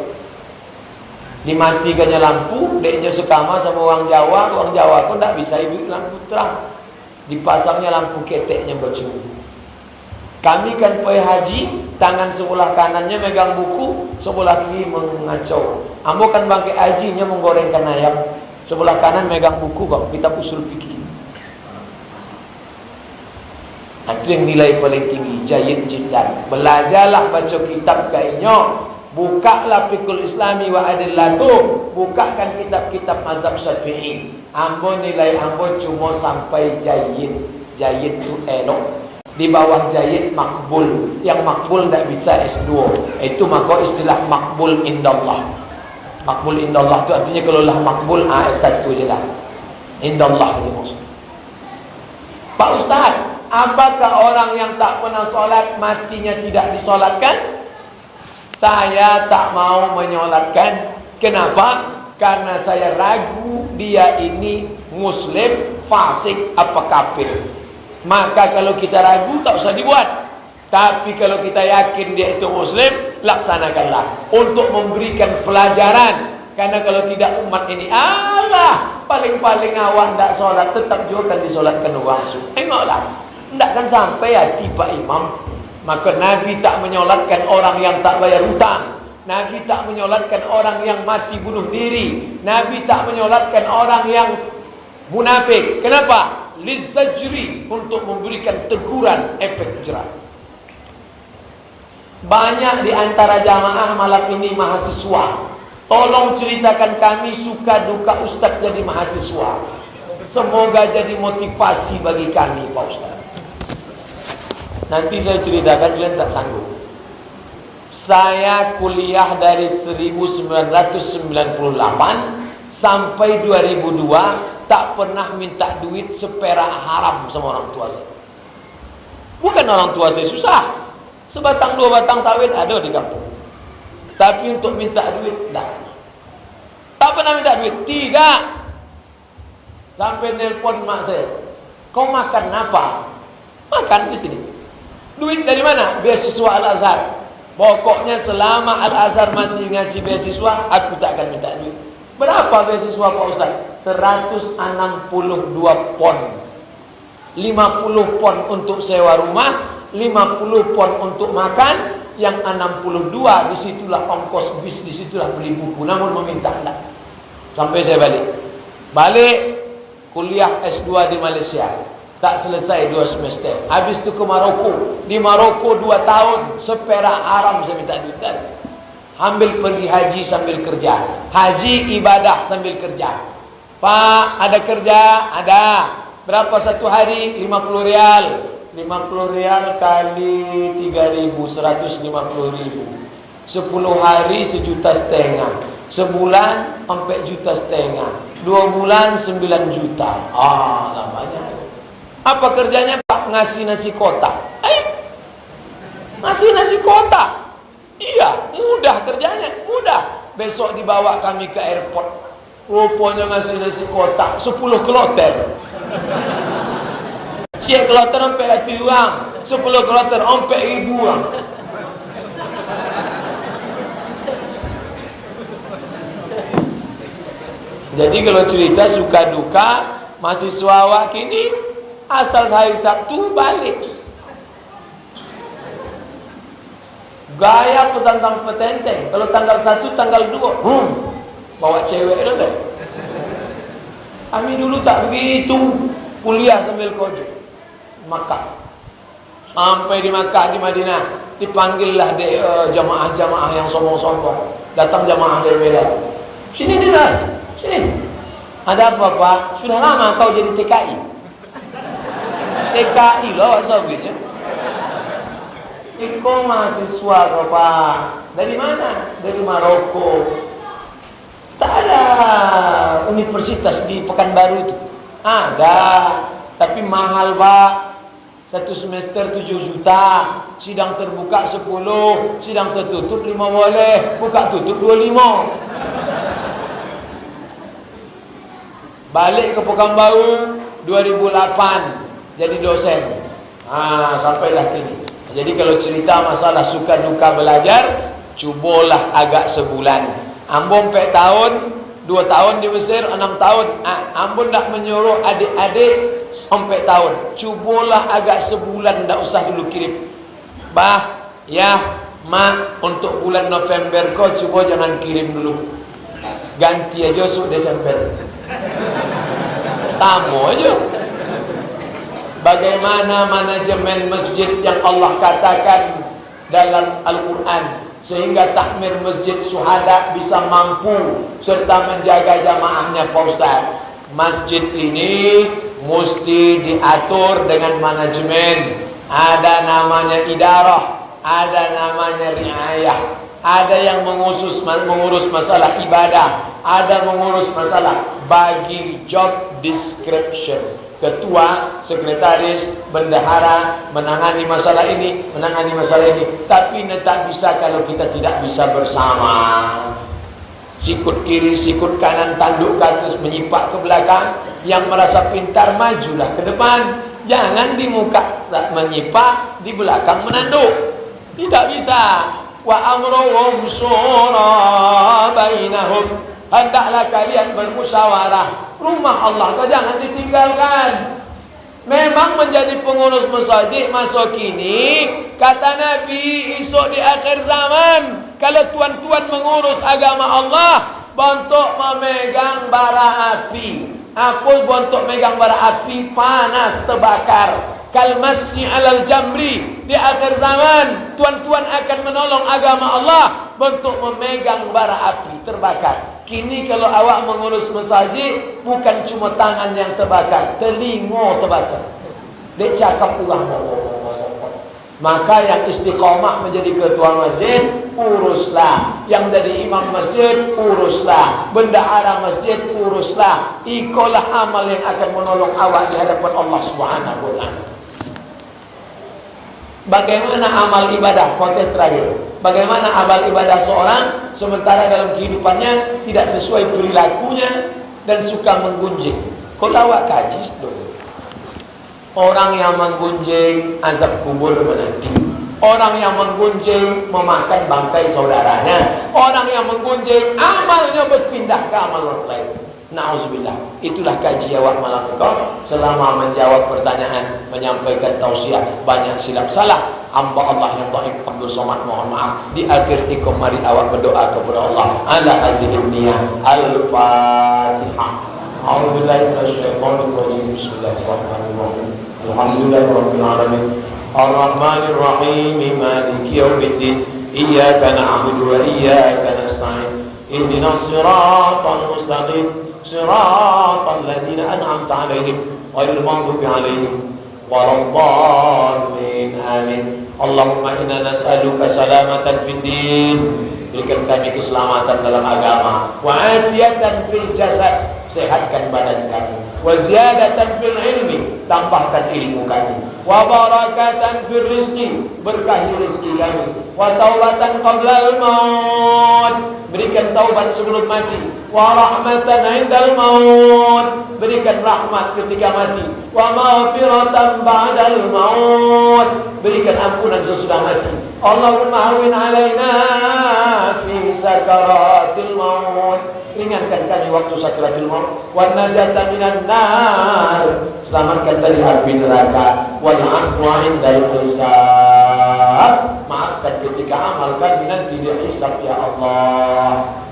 Dimatikannya lampu, deknya sekama sama orang Jawa. Orang Jawa kok tak bisa ibu lampu terang. Dipasangnya lampu keteknya bercumbu. Kami kan pergi haji, tangan sebelah kanannya megang buku, sebelah kiri mengacau. Ambo kan bangkit hajinya menggorengkan ayam, sebelah kanan megang buku kok, kitab usul fikih. Itu yang nilai paling tinggi, jayyid jiddan. Belajarlah baca kitab kainyo, bukalah Fiqhul Islami wa Adillatu, bukakan kitab-kitab mazhab Syafi'i. Ambo nilai ambo cuma sampai jayyid. Jayyid itu elok. Di bawah jayyid makbul. Yang makbul tak bisa S2. Itu maka istilah makbul indallah. Makbul indallah itu artinya kalau lah makbul S1 je lah. Indallah je maksud. Pak Ustaz, apakah orang yang tak pernah solat matinya tidak disolatkan? Saya tak mau menyolatkan. Kenapa? Karena saya ragu dia ini muslim, fasik, apa kafir. Maka kalau kita ragu tak usah dibuat. Tapi kalau kita yakin dia itu muslim, laksanakanlah untuk memberikan pelajaran. Karena kalau tidak umat ini, Allah paling-paling awak tak solat, tetap juga kan disolatkan orang. Tengoklah, tidak kan sampai hati Pak Imam. Maka Nabi tak menyolatkan orang yang tak bayar hutang. Nabi tak menyolatkan orang yang mati bunuh diri. Nabi tak menyolatkan orang yang munafik. Kenapa? Lizzajri, untuk memberikan teguran, efek jerah. Banyak di antara jamaah malam ini mahasiswa. Tolong ceritakan kami suka duka Ustaz jadi mahasiswa. Semoga jadi motivasi bagi kami Pak Ustaz. Nanti saya ceritakan, kalian tak sanggup. Saya kuliah dari 1998 sampai 2002, tak pernah minta duit seperak haram sama orang tua saya. Bukan orang tua saya susah, sebatang 2 batang sawit ada di kampung. Tapi untuk minta duit, tak pernah minta duit, tidak. Sampai nelpon mak saya, kau makan apa? Makan di sini. Duit dari mana? Beasiswa Al-Azhar. Pokoknya selama Al-Azhar masih ngasih beasiswa, aku tak akan minta duit. Berapa beasiswa Pak Ustaz? 162 pon. 50 pon untuk sewa rumah, 50 pon untuk makan, yang 62 disitulah ongkos bis, disitulah beli buku. Namun meminta enggak. Sampai saya balik kuliah S2 di Malaysia, tak selesai 2 semester. Habis itu ke Maroko. Di Maroko 2 tahun, seperak haram saya minta duit. Ambil pergi haji sambil kerja. Haji ibadah sambil kerja. Pak, ada kerja? Ada. Berapa satu hari? 50 rial. 50 rial kali 3.000, 150.000. 10 hari 1,5 juta. Sebulan 4,5 juta. 2 bulan 9 juta. Lamanya. Apa kerjanya Pak? Ngasih nasi kotak. Ngasih nasi kotak. Iya, mudah kerjanya, mudah. Besok dibawa kami ke airport. Rupanya ngasih nasi kotak 10 kloter. Cik kloter sampai hati orang, 10 kloter sampai 1,000 orang. Jadi kalau cerita suka duka mahasiswa awak kini, asal hari Sabtu balik. Gaya petantang petenteng. Kalau tanggal 1, tanggal 2, bawa cewek dah. Kami dulu tak begitu. Kuliah sambil kode Makkah. Sampai di Makkah, di Madinah, dipanggillah jamaah-jamaah yang sombong-sombong. Datang jamaah dari Medan. Sini dengar, sini. Ada apa Pak? Sudah lama kau jadi TKI. TKI loh sobatnya. Iko mahasiswa kau Pak. Dari mana? Dari Maroko. Tak ada universitas di Pekanbaru itu. Ada, tapi mahal Pak. 1 semester 7 juta. Sidang terbuka 10, sidang tertutup 5 boleh. Buka tutup 25. Balik ke Pekanbaru 2008 jadi dosen. Sampailah kini. Jadi kalau cerita masalah suka duka belajar, cubalah agak sebulan. Ambon 4 tahun, 2 tahun di Mesir, 6 tahun. Ambon tak menyuruh adik-adik sampai tahun. Cubalah agak sebulan, tak usah dulu kirim. Mak, untuk bulan November kau cuba jangan kirim dulu. Ganti aja masuk Desember. Sama aja. Bagaimana manajemen masjid yang Allah katakan dalam Al-Quran, sehingga takmir masjid syuhada bisa mampu serta menjaga jamaahnya Pak Ustaz. Masjid ini mesti diatur dengan manajemen. Ada namanya idarah, ada namanya riayah. Ada yang mengurus masalah ibadah, ada mengurus masalah bagi job description. Ketua, sekretaris, bendahara menangani masalah ini, menangani masalah ini. Tapi tak bisa kalau kita tidak bisa bersama. Sikut kiri, sikut kanan, tanduk ke atas, menyipak ke belakang. Yang merasa pintar majulah ke depan. Jangan di muka tak menyipak, di belakang menanduk. Tidak bisa. Wa amruhum syura bainahum. Hendaklah kalian bermusyawarah. Rumah Allah kau jangan ditinggalkan. Memang menjadi pengurus masjid masa kini, kata Nabi, esok di akhir zaman, kalau tuan-tuan mengurus agama Allah, bontok memegang bara api. Apa bontok megang bara api? Panas, terbakar. Kalmasyi alal jamri. Di akhir zaman, tuan-tuan akan menolong agama Allah, bentuk memegang bara api, terbakar. Kini kalau awak mengurus masjid, bukan cuma tangan yang terbakar, telinga terbakar. Dia cakap ulang. Maka yang istiqamah menjadi ketua masjid, uruslah. Yang jadi imam masjid, uruslah. Bendahara masjid, uruslah. Ikolah amal yang akan menolong awak di hadapan Allah Subhanahu wa ta'ala. Bagaimana amal ibadah? Konteks terakhir. Bagaimana amal ibadah seorang sementara dalam kehidupannya tidak sesuai perilakunya dan suka menggunjing. Kalau awak kaji dulu. Orang yang menggunjing azab kubur menanti. Orang yang menggunjing memakan bangkai saudaranya. Orang yang menggunjing amalnya berpindah ke amal orang lain. Na'udzubillah. Itulah kaji awak malam ini. Selama menjawab pertanyaan, menyampaikan tausiah, banyak silap salah. Hamba Allah yang dhaif Abdul Somad mohon maaf. Di akhir ikum mari awak berdoa kepada Allah. Ala hazihim niyah. Al-Fatihah. A'udzubillahi minasyaitonir rajim. Bismillahirrahmanirrahim. Alhamdulillahirabbil alamin. Ar-Rahmanir Rahim. Maliki yaumiddin. Iyyaka na'budu wa iyyaka nasta'in. Ihdinas siratal mustaqim. Siratal ladzina an'amta 'alaihim ghairil maghdubi 'alaihim waladdallin. Amin. Allahumma inna nas'aluka salamatan fid din. Berikan kami keselamatan dalam agama, wa afiatan fil jasad, sehatkan badan kami, wa ziyadatan fil ilmi, tambahkan ilmu kami, wa barakatan fil rizqi, berkahi rezeki kami, wa taubatan qabla al-maut, berikan taubat sebelum mati, wa rahmatan indal maut, berikan rahmat ketika mati, wa maghfiratan ba'dal maut, berikan ampunan sesudah mati. Allahumma hawwin alaina fi sakaratil maut, ringankan kami waktu sakaratul maut, wa najatan minan nar, selamatkan dari api neraka, wal afwa indal hisab, maafkan ketika amal kami nanti dihisab ya Allah.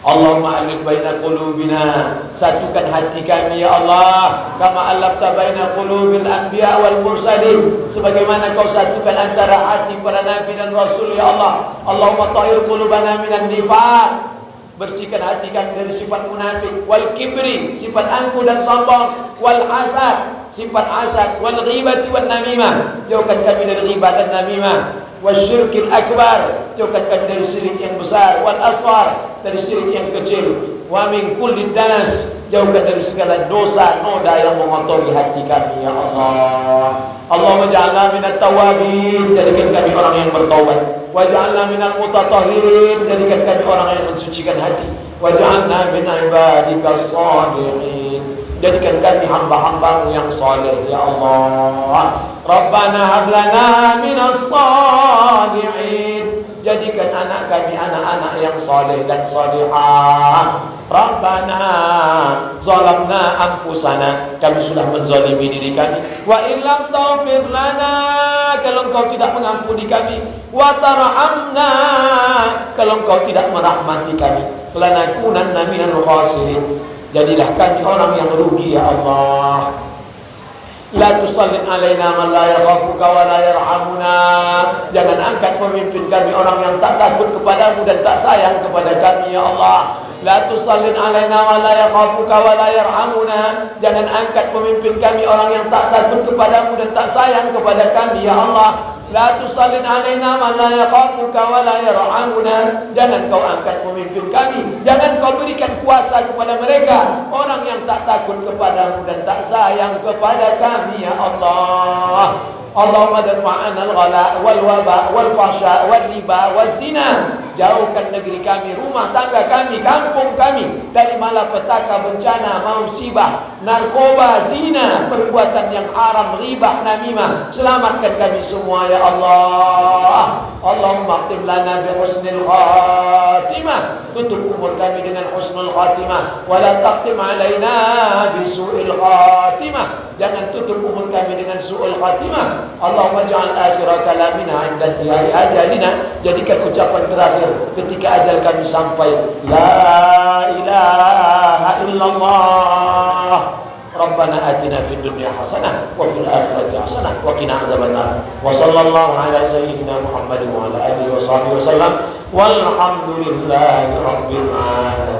Allahumma alif baina qulubina, satukan hati kami ya Allah, kama alafta baina qulubil anbiya wal mursalin, sebagaimana kau satukan antara hati para nabi dan rasul ya Allah. Allahumma tahhir qulubana minan nifaq, bersihkan hati kami dari sifat munafik, wal kibri, sifat angkuh dan sombong, wal hasad, sifat hasad, wal ghibati wan namimah, jauhkan kami dari ghibah dan namimah, wasyirkil akbar, jauhkan kami dari syirik yang besar, wal asghar, dari syirik yang kecil, wa min kulli danas, jauhkan dari segala dosa noda yang mengotori hati kami ya Allah. Allahumma ja'alna minat tawabin, jadikan kami orang yang bertaubat, wa ja'alna minal mutatahhirin, jadikan kami orang yang mensucikan hati, wa ja'alna min ibadikas shalihin, jadikan kami hamba-hambamu yang saleh ya Allah. Rabbana hab lana minas shalihin, jadikan anak kami anak-anak yang saleh dan salihah. Rabbana zalamna anfusana, kami sudah menzalimi diri kami, wa illam taghfir lana, kalau engkau tidak mengampuni kami, wa tarhamna, kalau engkau tidak merahmati kami, lanakunanna minal khasirin, jadilah kami orang yang rugi ya Allah. La tusallin alaina man la yakhafuka wa la yarhamuna, jangan angkat pemimpin kami orang yang tak takut kepadamu dan tak sayang kepada kami ya Allah. La tusallin alaina man la yakhafuka wa la yarhamuna, jangan angkat pemimpin kami orang yang tak takut kepadamu dan tak sayang kepada kami ya Allah. La tusallin alaina man la yakhafuka wa la yarhamuna, jangan kau angkat pemimpin kami, jangan kau berikan kuasa kepada mereka orang yang tak takut kepadamu dan tak sayang kepada kami ya Allah. Allahumma dafa'ana al-ghala wal waba wal fahsya wal riba wal zina, jauhkan negeri kami, rumah tangga kami, kampung kami dari malapetaka, bencana, musibah, narkoba, zina, perbuatan yang haram, riba, namimah. Selamatkan kami semua ya Allah. Allahumma khtim lana bi husnil khatimah, tutup umur kami dengan husnul khatimah, wa la taqtim alaina bi su'il khatimah, jangan tutup umur kami dengan su'ul khatimah. Allahumma ja'al akhira kalamina 'inda intihai ajalina, jadikan ucapan terakhir ketika ajal kami sampai, la ilaha illallah. Rabbana atina fid dunya hasanah wa fil akhirati hasanah wa qina azabannar. Wa sallallahu ala sayyidina Muhammadin wa ala alihi wa sahbihi wasallam. Walhamdulillahi rabbil alamin.